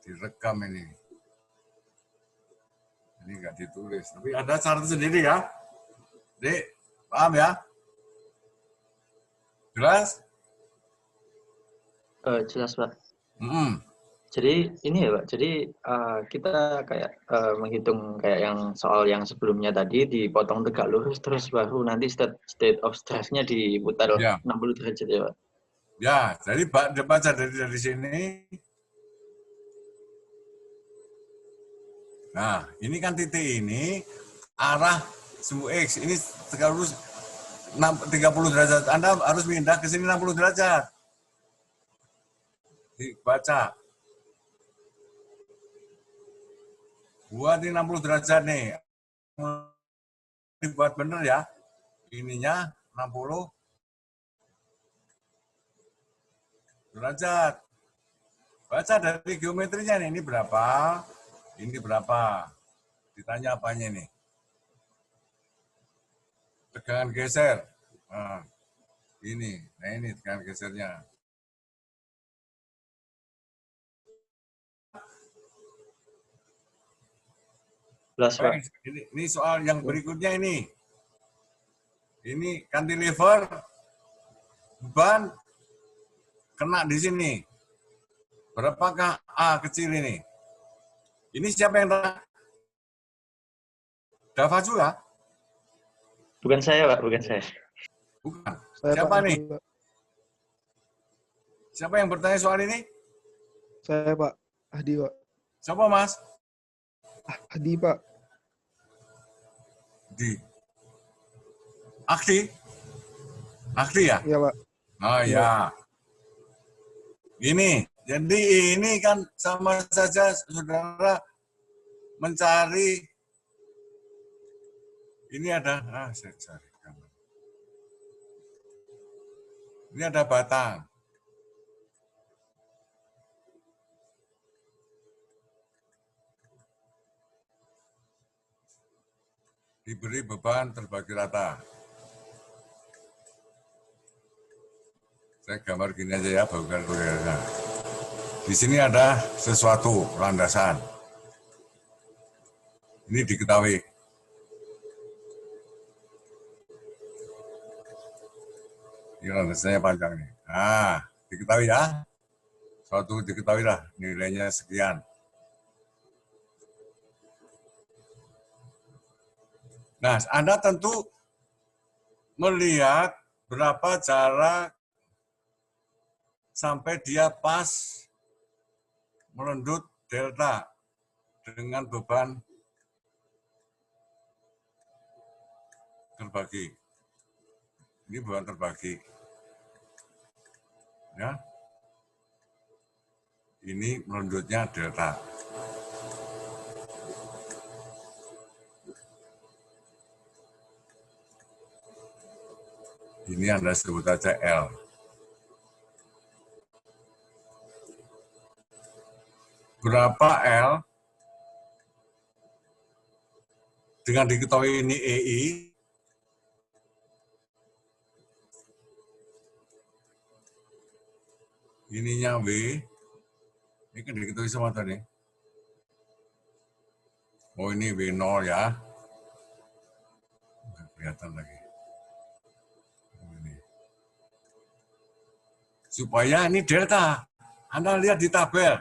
direkam ini. Ini nggak ditulis. Tapi ada cara sendiri ya. Dek, paham ya? Jelas? Jelas, Pak. Mm-mm. Jadi ini ya, Pak. Jadi kita kayak menghitung kayak yang soal yang sebelumnya tadi dipotong tegak lurus terus baru nanti state of stress-nya diputar Ya. 60 derajat ya, Pak. Ya, jadi baca dari sini. Nah, ini kan titik ini arah semu X. Ini tegak lurus 30 derajat. Anda harus pindah ke sini 60 derajat. Dibaca. Buat ini 60 derajat nih. Dibuat bener ya. Ininya 60 derajat. Baca dari geometrinya nih, ini berapa? Ini berapa? Ditanya apanya nih? Tegangan geser. Nah, ini tegangan gesernya. Jelas, Pak. Ini soal yang berikutnya ini. Ini cantilever beban kena di sini. Berapakah A kecil ini? Ini siapa yang Dava juga? Bukan saya, Pak. Bukan saya. Bukan. Saya, Siapa Pak, nih? Pak. Siapa yang bertanya soal ini? Saya, Pak. Adi, Pak. Siapa, Mas? Adi, Pak. Akti ya? Iya, Pak. Oh ya. Ini, jadi ini kan sama saja saudara mencari. Ini ada, saya cari. Ini ada batang. Diberi beban terbagi rata. Saya gambar gini aja ya, bukan. Di sini ada sesuatu landasan. Ini diketahui. Ini landasannya panjang nih. Nah, diketahui ya. Suatu diketahui lah nilainya sekian. Nah, Anda tentu melihat berapa jarak sampai dia pas melendut delta dengan beban terbagi. Ini beban terbagi. Ya. Ini melendutnya delta. Ini Anda sebut aja L. Berapa L dengan diketahui ini EI, ininya W, ini kan diketahui semua tadi. Oh ini W0 ya. Nggak kelihatan lagi. Ini. Supaya ini delta. Anda lihat di tabel.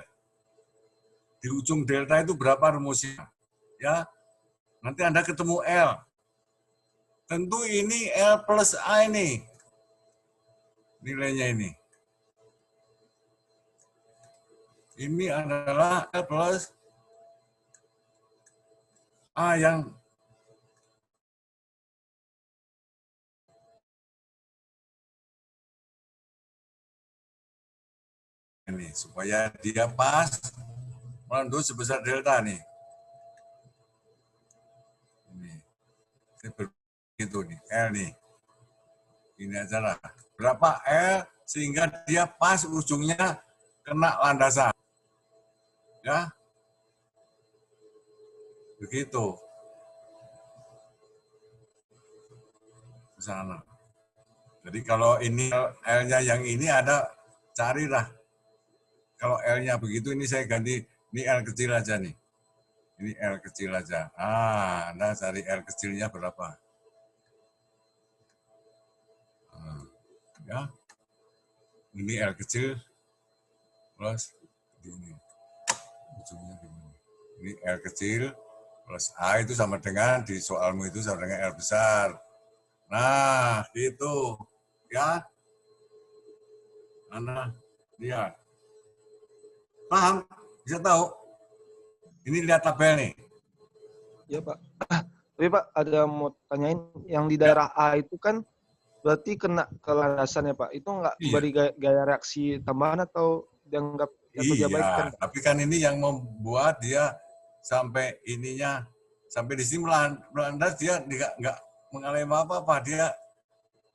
Di ujung delta itu berapa rumusnya. Ya, nanti Anda ketemu L. Tentu ini L plus A ini. Nilainya ini. Ini adalah L plus A yang ini supaya dia pas melandui sebesar delta nih. Ini begitu nih L nih. Ini aja lah. Berapa L sehingga dia pas ujungnya kena landasan. Ya. Begitu. Ke sana. Jadi kalau ini L-nya yang ini ada, carilah. Kalau L-nya begitu, ini saya ganti, ini L kecil aja nih. Ini L kecil aja. Anda cari L kecilnya berapa. Ya. Ini L kecil plus ini. Ujungnya gimana? Ini L kecil plus A itu sama dengan, di soalmu itu sama dengan L besar. Nah, gitu. Ya. Anda lihat. Paham? Bisa tahu? Ini lihat tabel nih. Ya Pak. Tapi Pak, ada mau tanyain, yang di daerah A itu kan berarti kena ke landasan ya Pak. Itu nggak Iya. beri gaya reaksi tambahan atau dianggap atau diabaikan? Iya, tapi kan ini yang membuat dia sampai ininya, sampai di sini melandas, dia nggak mengalami apa-apa.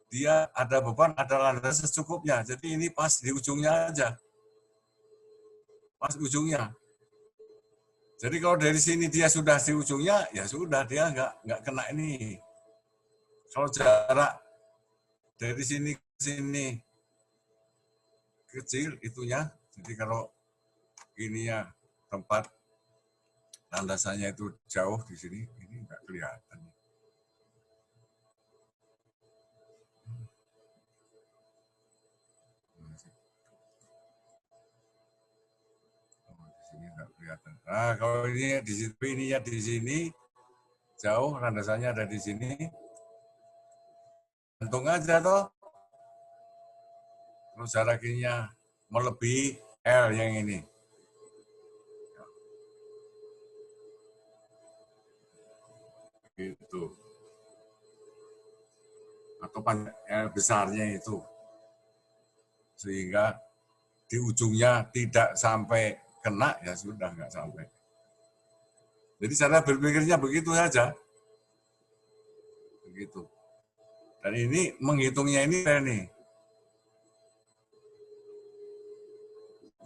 Dia ada beban, ada landas secukupnya. Jadi ini pas di ujungnya aja. Pas ujungnya. Jadi kalau dari sini dia sudah di ujungnya, ya sudah, dia nggak kena ini. Kalau jarak dari sini ke sini kecil itunya, jadi kalau ininya tempat landasannya itu jauh di sini, ini nggak kelihatan. Di sini nggak kelihatan. Nah, kalau ini di situ, ininya di sini jauh, landasannya ada di sini. Gantung aja toh. Terus jarak ininya melebihi L yang ini. Gitu. Atau L besarnya itu. Sehingga di ujungnya tidak sampai kena, ya sudah nggak sampai. Jadi cara berpikirnya begitu saja. Begitu. Dan ini menghitungnya ini nih.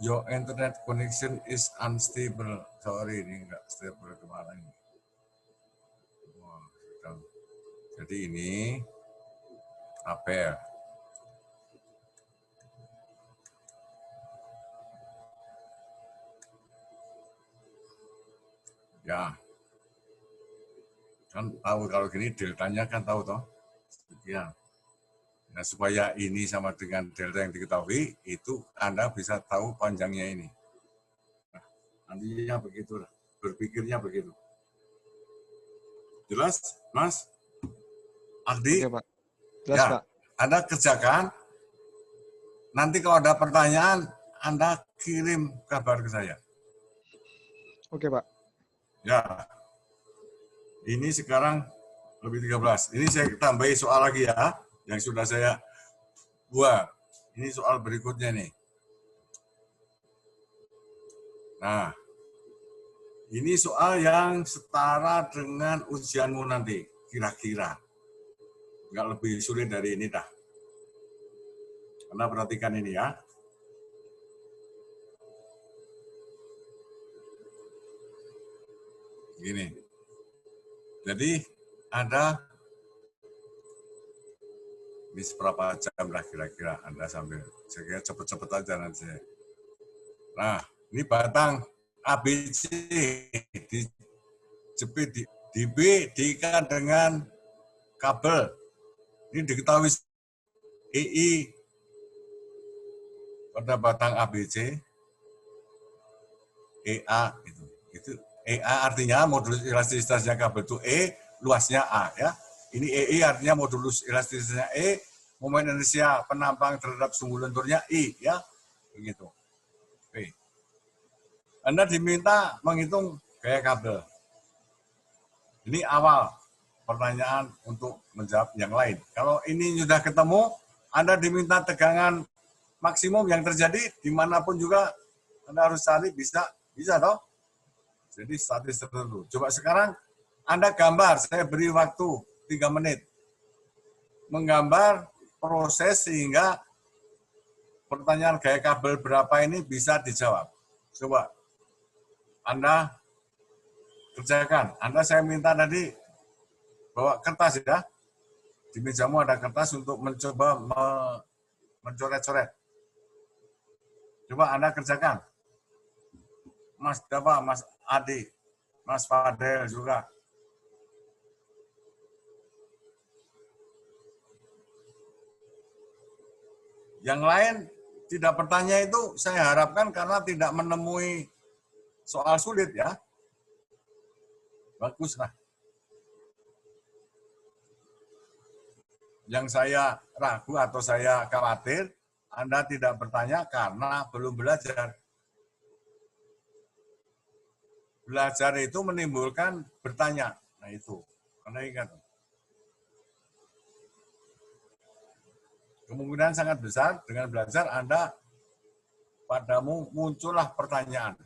Your internet connection is unstable. Sorry, ini nggak stable kemarin. Jadi ini tabel. Ya, kan tahu kalau gini deltanya kan tahu toh. Ya. Nah, supaya ini sama dengan delta yang diketahui, itu Anda bisa tahu panjangnya ini. Nah, nantinya begitu, berpikirnya begitu. Jelas, Mas? Ardi? Oke Pak. Jelas Ya, Pak. Anda kerjakan. Nanti kalau ada pertanyaan, Anda kirim kabar ke saya. Oke Pak. Ya, ini sekarang lebih 13. Ini saya tambahi soal lagi ya, yang sudah saya buat. Ini soal berikutnya nih. Nah, ini soal yang setara dengan ujianmu nanti, kira-kira. Nggak lebih sulit dari ini dah. Anda perhatikan ini ya. Gini. Jadi ada ini seberapa jam lah kira-kira Anda sambil, saya kira cepet-cepet aja nanti. Nah, ini batang ABC dijepit di B diikat dengan kabel. Ini diketahui EI pada batang ABC, EA itu EA artinya modulus elastisitasnya kabel itu E, luasnya A ya. Ini EI artinya modulus elastisitasnya E, momen inersia penampang terhadap sumbu lenturnya I ya. Begitu. Oke. Anda diminta menghitung gaya kabel. Ini awal pertanyaan untuk menjawab yang lain. Kalau ini sudah ketemu, Anda diminta tegangan maksimum yang terjadi dimanapun juga Anda harus cari, bisa toh? Jadi statis tertentu. Coba sekarang Anda gambar, saya beri waktu 3 menit. Menggambar proses sehingga pertanyaan gaya kabel berapa ini bisa dijawab. Coba Anda kerjakan. Anda saya minta tadi bawa kertas ya. Di mejamu ada kertas untuk mencoba mencoret-coret. Coba Anda kerjakan. Mas Dava, Mas Adi, Mas Fadel juga. Yang lain tidak bertanya itu saya harapkan karena tidak menemui soal sulit ya. Baguslah. Yang saya ragu atau saya khawatir, Anda tidak bertanya karena belum belajar. Belajar itu menimbulkan bertanya. Nah itu, Anda ingat. Kemungkinan sangat besar dengan belajar Anda padamu muncullah pertanyaan.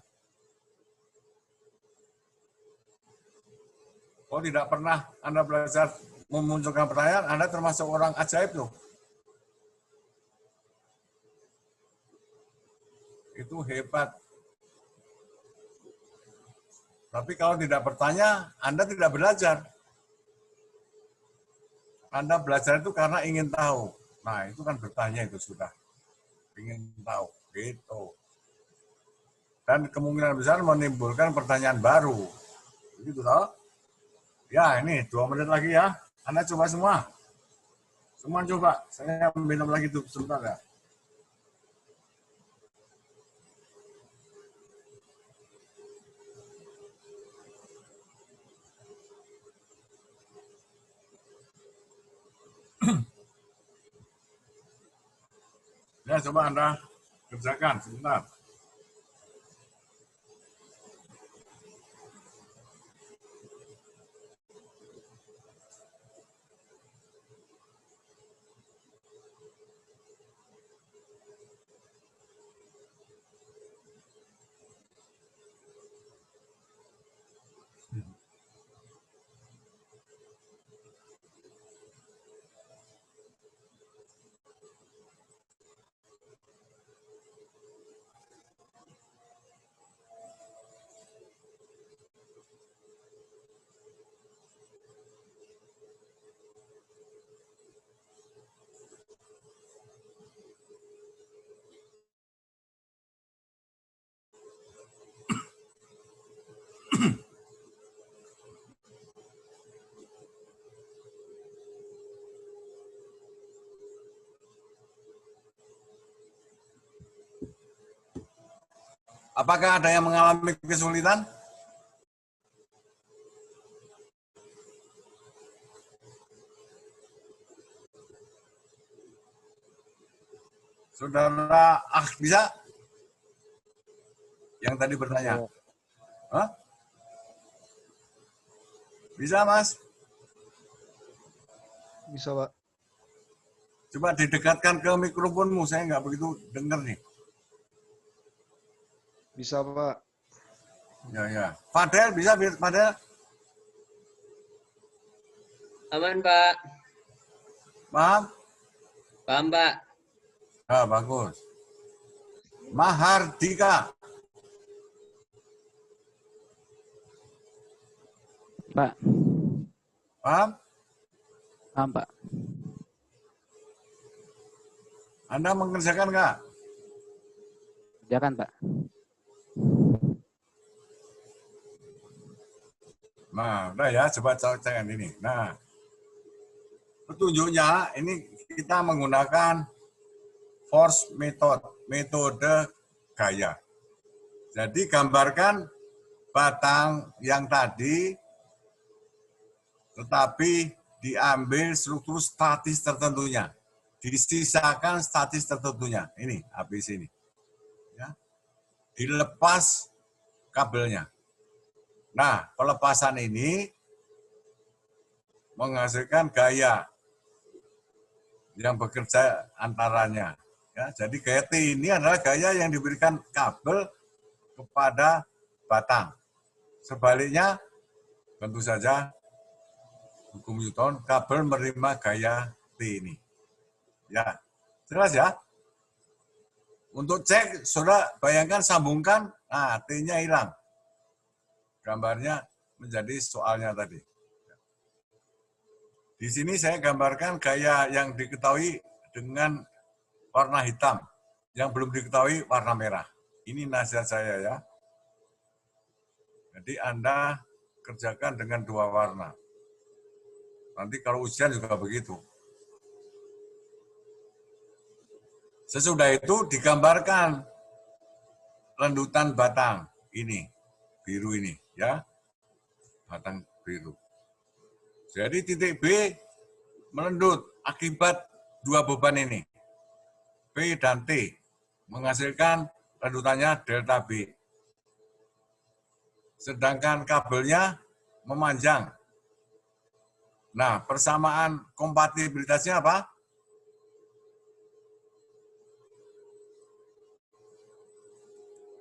Kalau tidak pernah Anda belajar memunculkan pertanyaan, Anda termasuk orang ajaib loh. Itu hebat. Tapi kalau tidak bertanya, Anda tidak belajar. Anda belajar itu karena ingin tahu. Nah, itu kan bertanya itu sudah. Ingin tahu. Gitu. Dan kemungkinan besar menimbulkan pertanyaan baru. Begitu toh? Ya, ini 2 menit lagi ya. Anda coba semua. Semua coba. Saya minum lagi tuh sebentar ya. Ya, coba Anda kerjakan sebentar. Apakah ada yang mengalami kesulitan? Saudara bisa? Yang tadi bertanya. Hah? Bisa, Mas? Bisa, Pak. Coba didekatkan ke mikrofonmu, saya nggak begitu dengar nih. Bisa, Pak. Ya. Fadel, bisa, Fadel? Aman, Pak. Paham? Paham, Pak. Ah, bagus. Mahardika. Pak. Paham? Paham, Pak. Anda mengerjakan nggak? Kerjakan, Pak. Nah, udah ya, coba cek ini. Nah, petunjuknya ini kita menggunakan force method, metode gaya. Jadi gambarkan batang yang tadi, tetapi diambil struktur statis tertentunya. Disisakan statis tertentunya. Ini, habis ini. Ya. Dilepas kabelnya. Nah, pelepasan ini menghasilkan gaya yang bekerja antaranya. Ya, jadi gaya T ini adalah gaya yang diberikan kabel kepada batang. Sebaliknya, tentu saja hukum Newton, kabel menerima gaya T ini. Ya, jelas ya? Untuk cek, saudara bayangkan sambungkan, nah T-nya hilang. Gambarnya menjadi soalnya tadi. Di sini saya gambarkan gaya yang diketahui dengan warna hitam, yang belum diketahui warna merah. Ini nasihat saya ya. Jadi Anda kerjakan dengan dua warna. Nanti kalau ujian juga begitu. Sesudah itu digambarkan rendutan batang ini, biru ini ya, batang biru. Jadi titik B melendut akibat dua beban ini, P dan T, menghasilkan rendutannya delta B. Sedangkan kabelnya memanjang. Nah, persamaan kompatibilitasnya apa?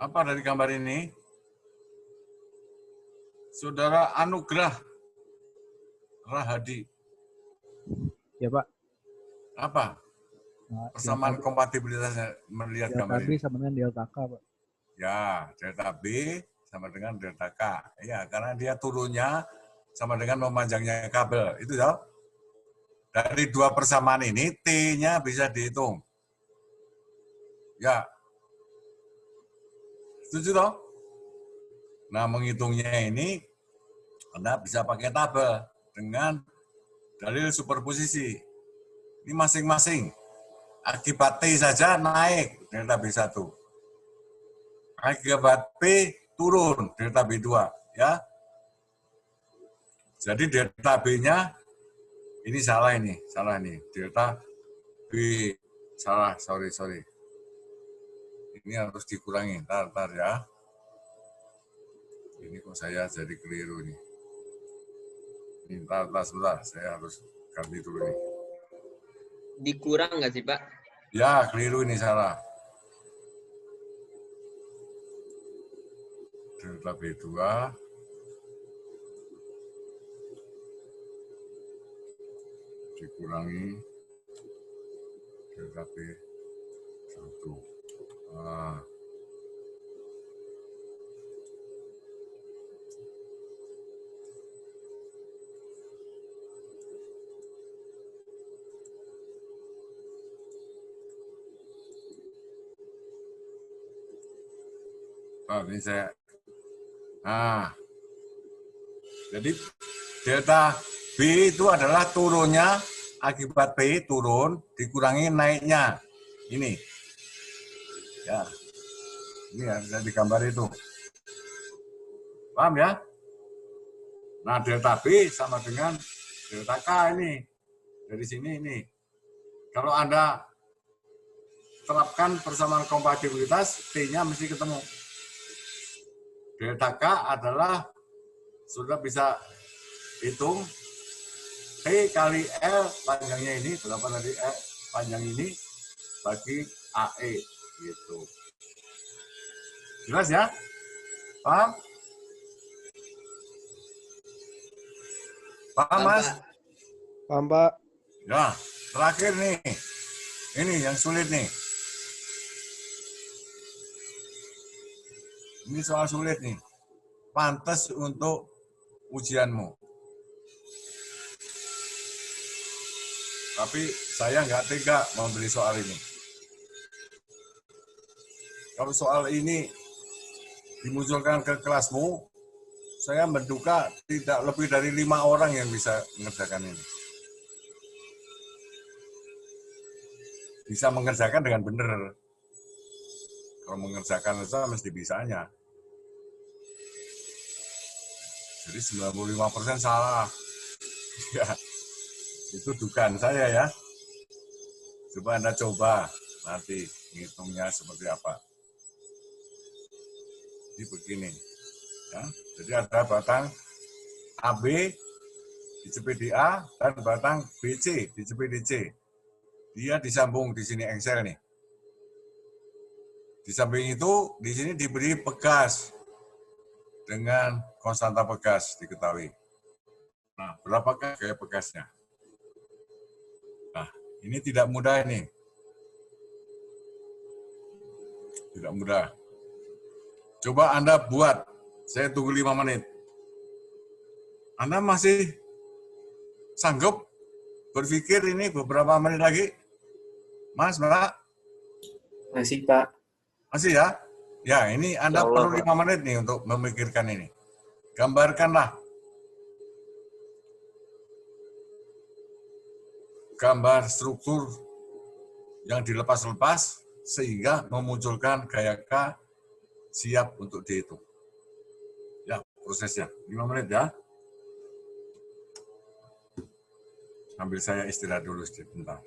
Apa dari gambar ini? Saudara Anugrah Rahadi. Ya, Pak. Apa? Nah, Persamaan kompatibilitasnya melihat gambar delta B ini. sama dengan delta K, Pak. Ya, delta B sama dengan delta K. Ya, karena dia turunnya sama dengan memanjangnya kabel. Itu ya. Dari dua persamaan ini, T-nya bisa dihitung. Ya. Setuju toh? Nah, menghitungnya ini, Anda bisa pakai tabel dengan dalil superposisi. Ini masing-masing. Akibat T saja naik, delta B1. Akibat P turun, delta B2. Ya. Jadi delta B-nya, ini salah ini. Delta B, salah, sorry. Ini harus dikurangi, ntar ya. Ini kok saya jadi keliru nih. Ini ntar sebentar, saya harus ganti dulu nih. Dikurang nggak sih, Pak? Ya, keliru ini salah. Delta B2 dikurangi delta B1. Nah. Ini saya. Nah, jadi delta B itu adalah turunnya akibat P turun dikurangi naiknya. Ini. Ya. Ini ada di gambar itu. Paham ya? Nah, delta B sama dengan delta K ini. Dari sini ini. Kalau Anda terapkan persamaan kompatibilitas, T-nya mesti ketemu. Delta K adalah, sudah bisa hitung, T kali L panjangnya ini, berapa tadi L panjang ini, bagi AE. Gitu. Jelas ya? Paham? Paham, Mas? Paham, Pak. Ya, terakhir nih. Ini yang sulit nih. Ini soal sulit nih. Pantas untuk ujianmu. Tapi saya nggak tega membeli soal ini. Kalau soal ini dimunculkan ke kelasmu, saya menduga tidak lebih dari 5 orang yang bisa mengerjakan ini. Bisa mengerjakan dengan benar. Kalau mengerjakan saja mesti bisanya. Jadi 95% salah. Ya, itu dugaan saya ya. Coba Anda coba nanti ngitungnya seperti apa. Jadi begini. Ya, jadi ada batang AB di CPDA dan batang BC di CPDC. Dia disambung di sini Excel nih. Di samping itu di sini diberi pegas dengan konstanta pegas diketahui. Nah, berapakah gaya pegasnya? Nah, ini tidak mudah ini. Tidak mudah. Coba Anda buat. Saya tunggu 5 menit. Anda masih sanggup berpikir ini beberapa menit lagi? Mas, Mbak? Masih, Pak. Masih ya? Ya, ini Anda Insya Allah, perlu Pak. 5 menit nih untuk memikirkan ini. Gambarkanlah. Gambar struktur yang dilepas-lepas sehingga memunculkan gaya K siap untuk dihitung. Ya, prosesnya. 5 menit ya. Sambil saya istirahat dulu sebentar.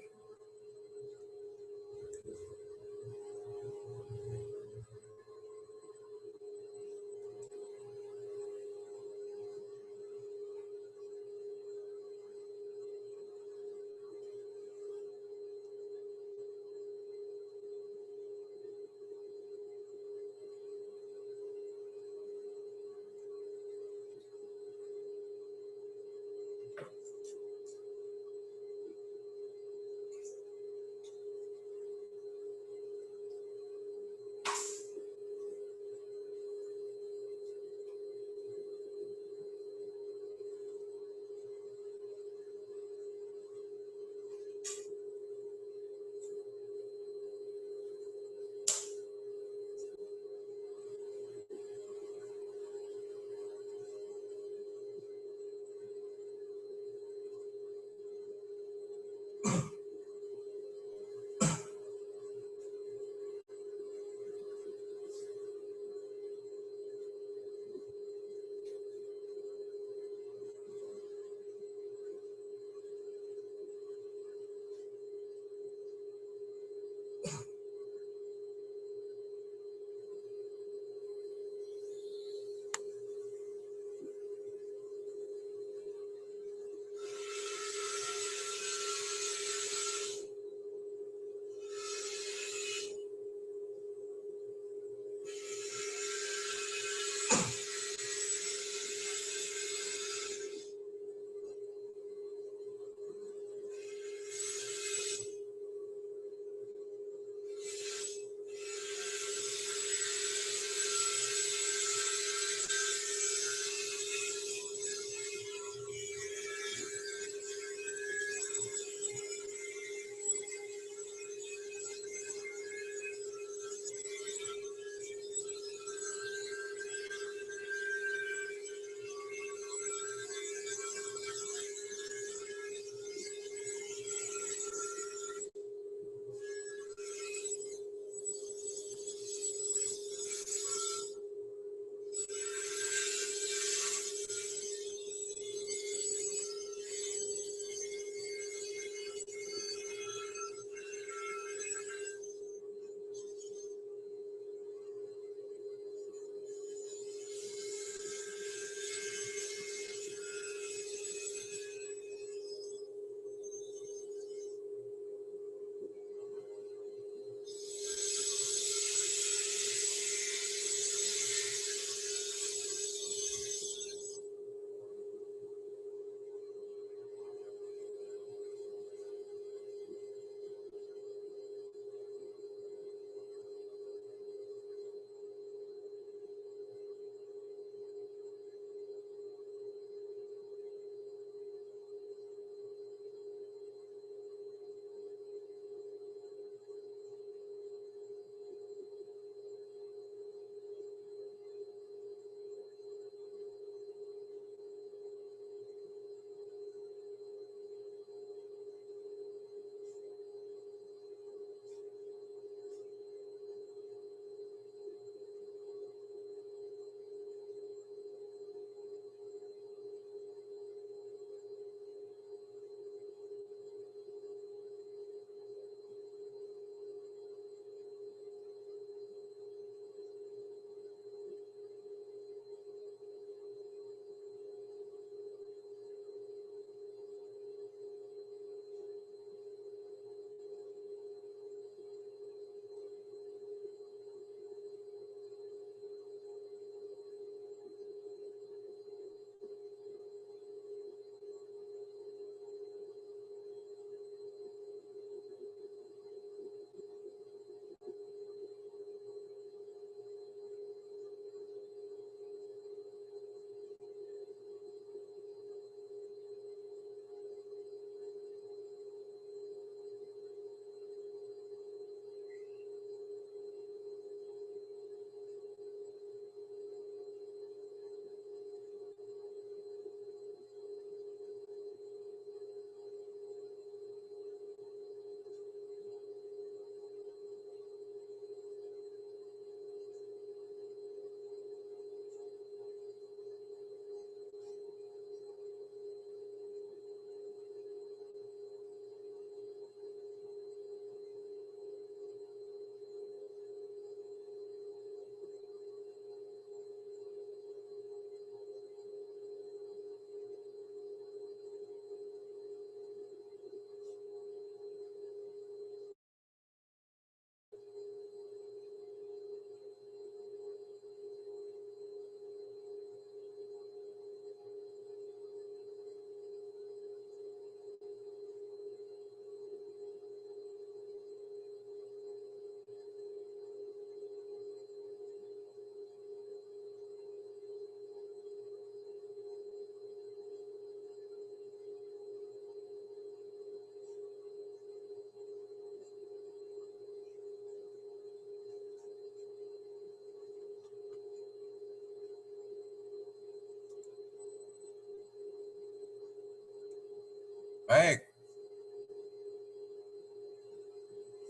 Baik.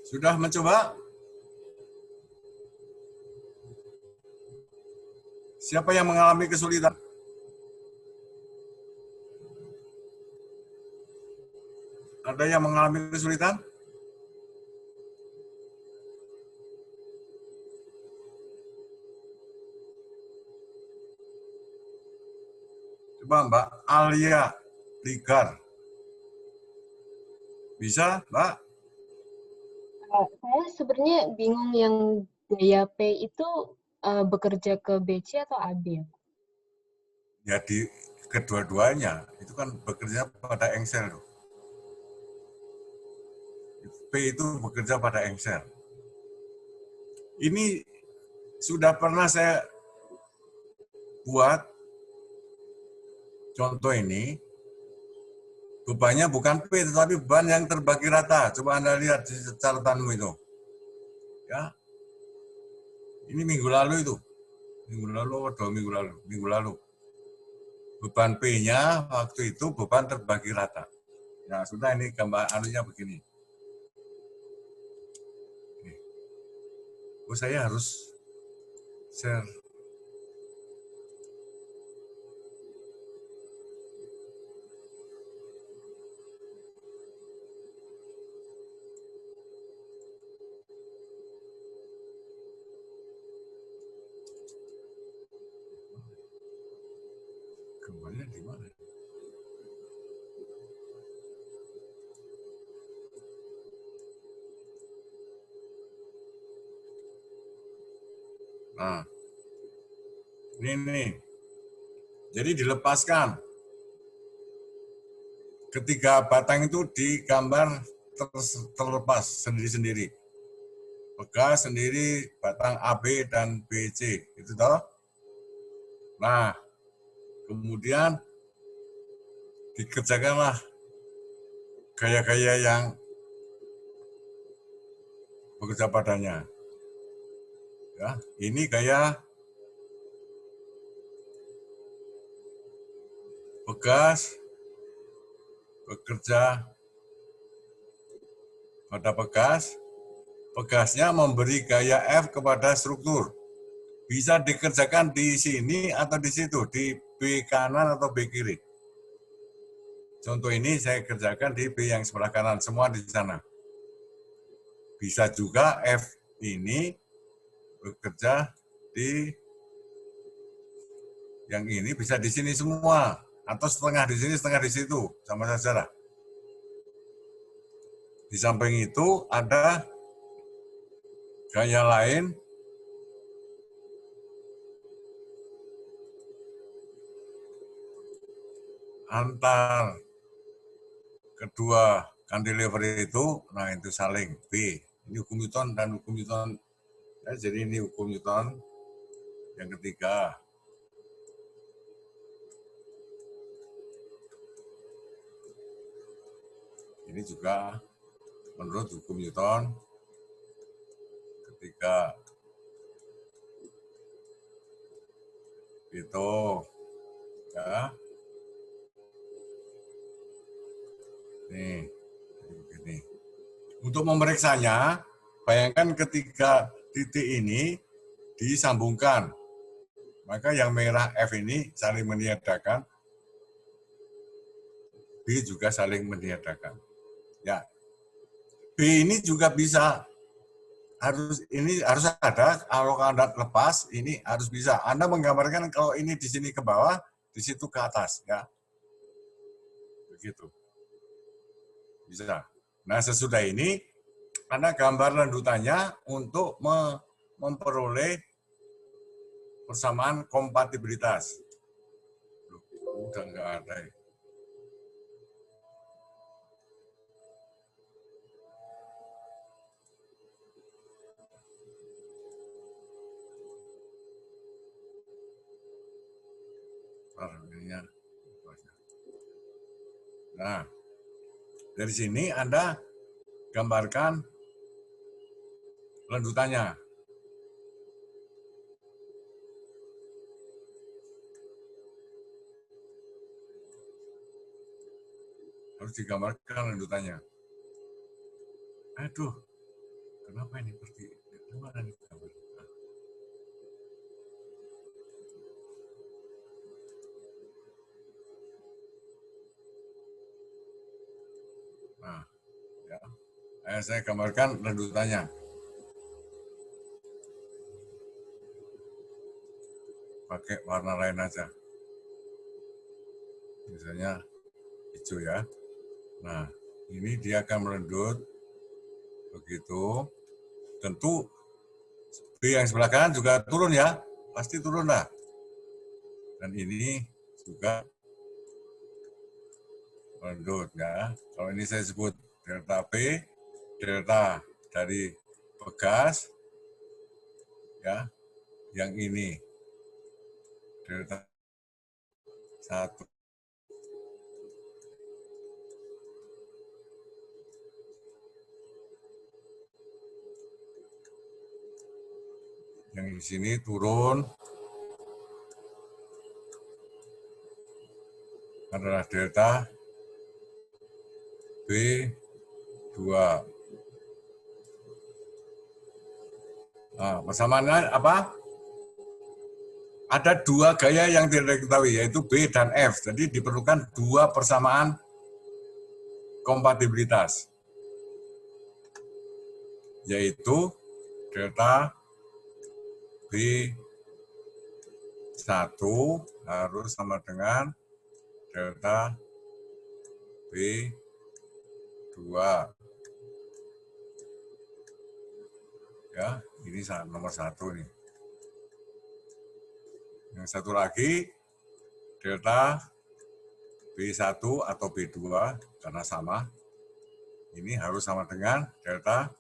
Sudah mencoba? Siapa yang mengalami kesulitan? Ada yang mengalami kesulitan? Coba Mbak Alia Ligar. Bisa, Mbak? Saya sebenarnya bingung yang gaya P itu bekerja ke BC atau AB? Ya di kedua-duanya. Itu kan bekerja pada engsel. P itu bekerja pada engsel. Ini sudah pernah saya buat contoh ini. Bebannya bukan P, tetapi beban yang terbagi rata. Coba Anda lihat di catatanmu itu. Ya, ini minggu lalu itu. Minggu lalu atau 2 minggu lalu? Minggu lalu. Beban P-nya waktu itu beban terbagi rata. Ya, sudah ini gambar anunya begini. Oh, saya harus share. Gambarnya di mana? Nah, ini nih. Jadi dilepaskan. Ketiga batang itu digambar terlepas sendiri-sendiri. Bekas sendiri batang AB dan BC, itu toh. Nah, kemudian dikerjakanlah gaya-gaya yang bekerja padanya. Ya, ini gaya bekas bekerja pada bekas. Bekasnya memberi gaya F kepada struktur. Bisa dikerjakan di sini atau di situ, di B kanan atau B kiri. Contoh ini saya kerjakan di B yang sebelah kanan, semua di sana. Bisa juga F ini bekerja di yang ini, bisa di sini semua. Atau setengah di sini, setengah di situ, sama saja. Di samping itu ada gaya lain antar kedua cantilever itu, nah itu saling B. Ini hukum Newton dan hukum Newton. Ya, jadi ini hukum Newton yang ketiga. Ini juga menurut hukum Newton ketiga. Itu ya. Nih, begini. Untuk memeriksanya, bayangkan ketika titik ini disambungkan, maka yang merah F ini saling meniadakan, B juga saling meniadakan. Ya, B ini juga bisa ini harus ada, kalau Anda lepas ini harus bisa. Anda menggambarkan kalau ini di sini ke bawah, di situ ke atas, ya. Begitu. Bisa. Nah, sesudah ini Anda gambar lanjutannya untuk memperoleh persamaan kompatibilitas. Udah nggak ada. Nah, dari sini Anda gambarkan lanjutannya. Harus harus digambarkan lanjutannya. Aduh, kenapa ini pergi? Gimana nih gambar? Nah, ya. Saya gambarkan lanjutannya. Pakai warna lain aja. Misalnya hijau ya. Nah, ini dia akan merendut. Begitu. Tentu B yang sebelah kanan juga turun ya. Pasti turun lah. Dan ini juga merendut ya. Kalau ini saya sebut delta P, delta dari pegas, ya. Yang ini delta 1. Yang di sini turun adalah delta B2. Nah, persamaannya apa? Ada dua gaya yang tidak diketahui, yaitu B dan F. Jadi diperlukan dua persamaan kompatibilitas, yaitu delta B1 harus sama dengan delta B2. Ya, ini nomor 1 nih. Yang satu lagi, delta B1 atau B2, karena sama, ini harus sama dengan delta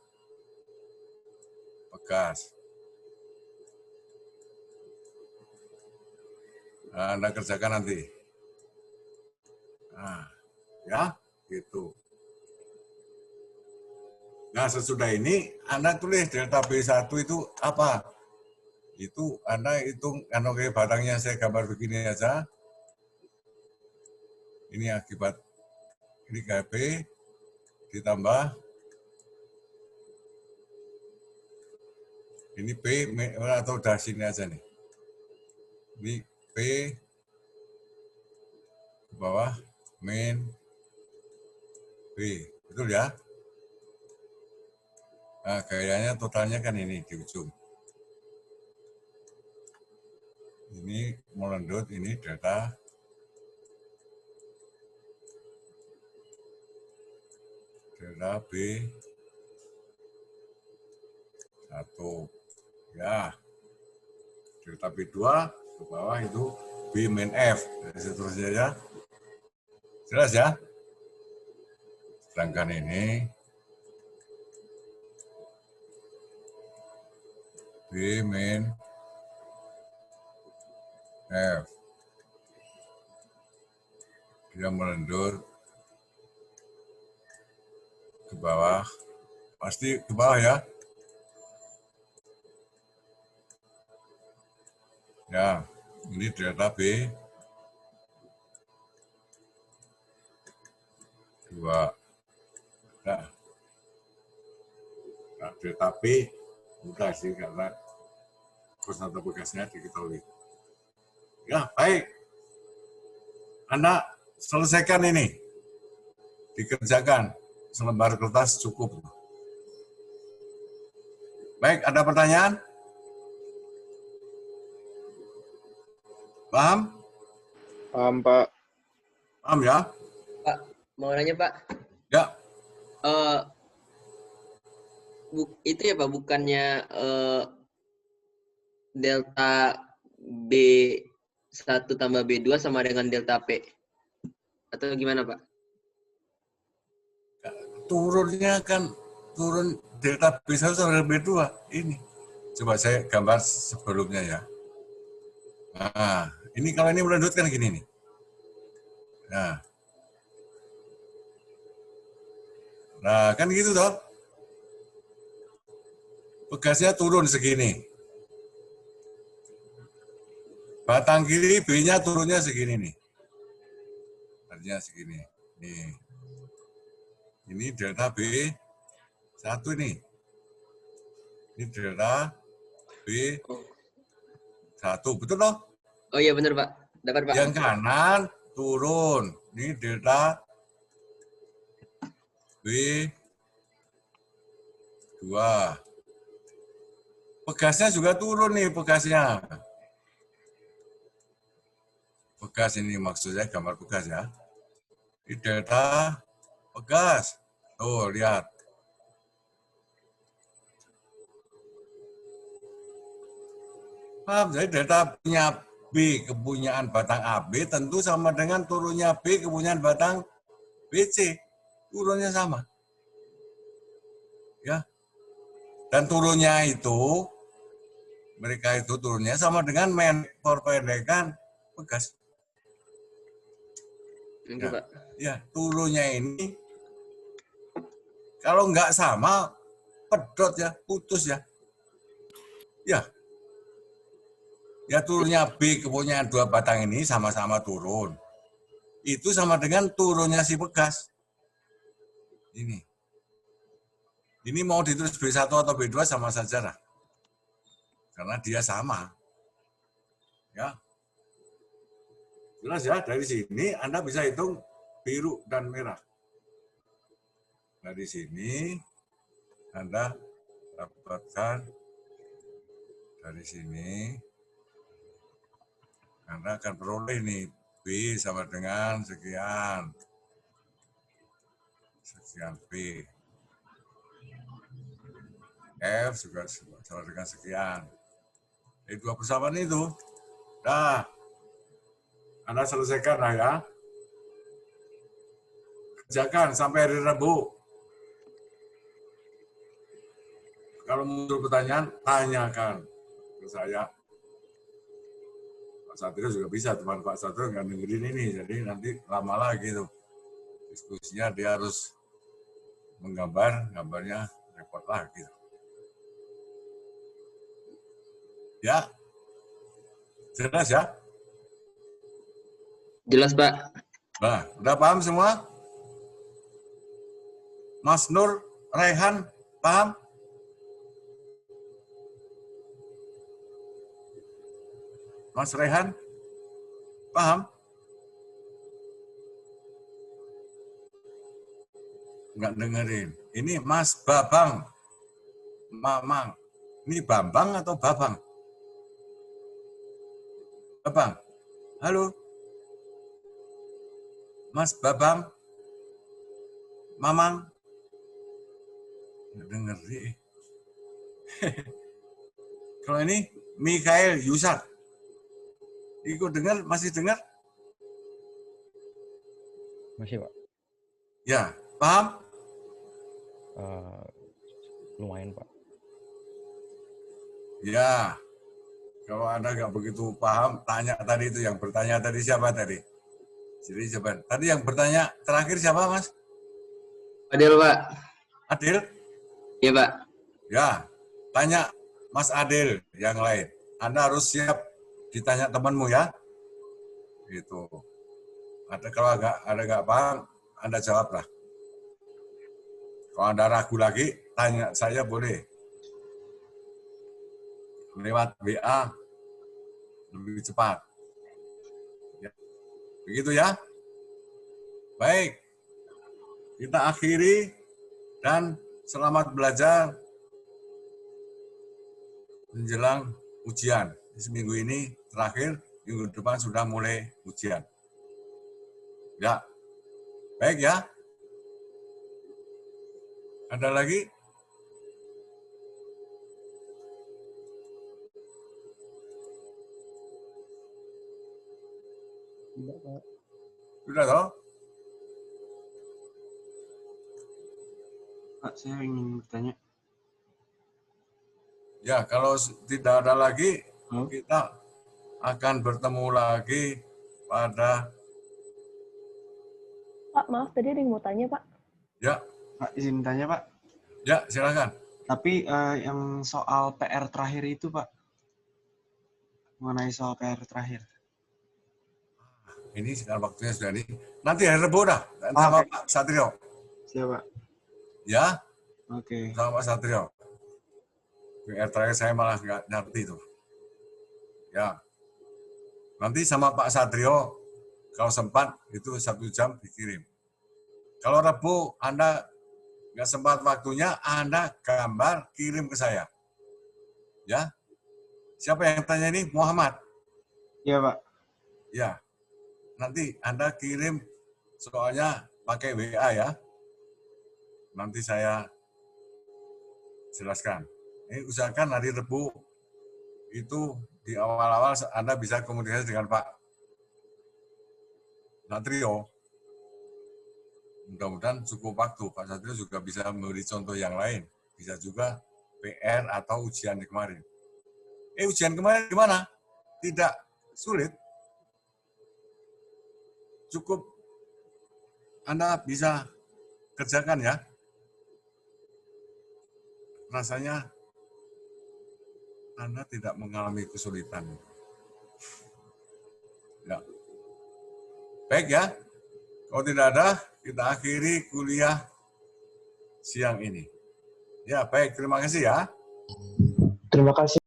pegas. Nah, Anda kerjakan nanti. Nah, ya, gitu. Nah, sesudah ini, Anda tulis delta B1 itu apa? Itu Anda hitung, kayak batangnya saya gambar begini aja. Ini akibat, ini KB, ditambah, ini P, atau udah sini aja nih. Ini P, ke bawah, min, B. Betul ya? Nah, gayanya totalnya kan ini di ujung. Ini melendut, ini delta B1. Ya. Delta B2 ke bawah itu B min F. Dan seterusnya ya. Jelas ya? Sedangkan ini B min F. Dia melendut ke bawah. Pasti ke bawah ya. Ya, ini delta B2. Nah, delta B mudah sih karena konstanta bekasnya diketahui. Ya, baik. Anda selesaikan ini. Dikerjakan. Selembar kertas cukup. Baik, ada pertanyaan? Paham? Paham, Pak. Paham ya? Pak, mau nanya Pak. Ya. Itu ya Pak, bukannya delta B1 tambah B2 sama dengan delta P? Atau gimana Pak? Turunnya kan, turun delta B1 sama B2. Ini. Coba saya gambar sebelumnya ya. Nah, ini kalau ini melendut kan gini nih. Nah, kan gitu toh. Pegasnya turun segini. Batang kiri B-nya turunnya segini nih. Artinya segini. Nih. Ini delta B1 ini. Ini delta B1, betul loh? Oh iya benar Pak. Dapat Pak. Yang kanan turun. Ini delta B2. Pegasnya juga turun nih, pegasnya. Pegas ini maksudnya gambar pegas ya. Ini delta pegas. Tuh, lihat. Paham? Jadi delta punya B kepunyaan batang AB tentu sama dengan turunnya B kepunyaan batang BC. Turunnya sama. Ya. Dan turunnya itu, mereka itu turunnya sama dengan perpendekan pegas. Thank you, Pak. Ya, turunnya ini kalau nggak sama, pedot ya, putus ya. Ya. Ya turunnya B kepunyaan dua batang ini sama-sama turun. Itu sama dengan turunnya si pegas. Ini. Ini mau ditulis B1 atau B2 sama saja lah. Karena dia sama. Ya. Jelas ya, dari sini Anda bisa hitung biru dan merah. Dari sini Anda dapatkan dari sini Anda akan peroleh nih B sama dengan sekian. Sekian B. F juga sama dengan sekian. Dua persamaan itu. Nah, Anda selesaikan lah ya. Kerjakan sampai hari Rabu. Kalau muncul pertanyaan, tanyakan ke saya. Pak Satrio juga bisa, teman Pak Satrio nggak dengerin ini, jadi nanti lama lagi tuh. Diskusinya dia harus menggambar, gambarnya repot lagi. Ya, jelas ya? Jelas Pak. Nah, udah paham semua? Mas Nur, Raihan, paham? Mas Raihan, paham? Enggak dengerin. Ini Mas Babang, Mamang. Ini Bambang atau Babang? Babang, halo? Mas Babang, Mamang? Enggak dengerin. Kalau ini Mikael Yusak. Ikut dengar, masih dengar? Masih, Pak. Ya, paham? Lumayan, Pak. Ya, kalau Anda nggak begitu paham, tanya tadi itu. Yang bertanya tadi siapa tadi? Jadi siapa? Tadi yang bertanya terakhir siapa, Mas? Adil, Pak. Adil? Iya, Pak. Ya, tanya Mas Adil yang lain. Anda harus siap ditanya temanmu ya. Itu. Kalau Anda nggak paham, Anda jawablah. Kalau Anda ragu lagi, tanya saya boleh. Lewat WA lebih cepat. Ya. Begitu ya. Baik. Kita akhiri dan selamat belajar menjelang ujian. Seminggu ini terakhir, minggu depan sudah mulai ujian. Ya. Baik ya. Ada lagi? Tidak, Pak. Sudah toh? Pak, saya ingin bertanya. Ya, kalau tidak ada lagi, kita akan bertemu lagi pada... Pak, maaf tadi ada yang mau tanya, Pak. Ya. Pak, izin tanya, Pak. Ya, silakan. Tapi yang soal PR terakhir itu, Pak. Mengenai soal PR terakhir. Ini sekarang waktunya sudah ini. Nanti hari Rabu dah. Sama Okay. Pak Satrio. Siap, Pak. Ya, Oke. sama Pak Satrio. PR terakhir saya malah nggak ngerti tuh. Ya, nanti sama Pak Satrio, kalau sempat itu 1 jam dikirim. Kalau Rabu Anda nggak sempat waktunya, Anda gambar kirim ke saya. Ya, siapa yang tanya ini? Muhammad. Iya, Pak. Ya, nanti Anda kirim soalnya pakai WA ya. Nanti saya jelaskan. Ini usahakan hari Rabu itu di awal-awal Anda bisa komunikasi dengan Pak Satrio. Mudah-mudahan cukup waktu. Pak Satrio juga bisa memberi contoh yang lain. Bisa juga PR atau ujian kemarin. Ujian kemarin gimana? Tidak sulit. Cukup Anda bisa kerjakan ya. Rasanya Anda tidak mengalami kesulitan. Ya. Baik ya. Kalau tidak ada, kita akhiri kuliah siang ini. Ya, baik. Terima kasih ya. Terima kasih.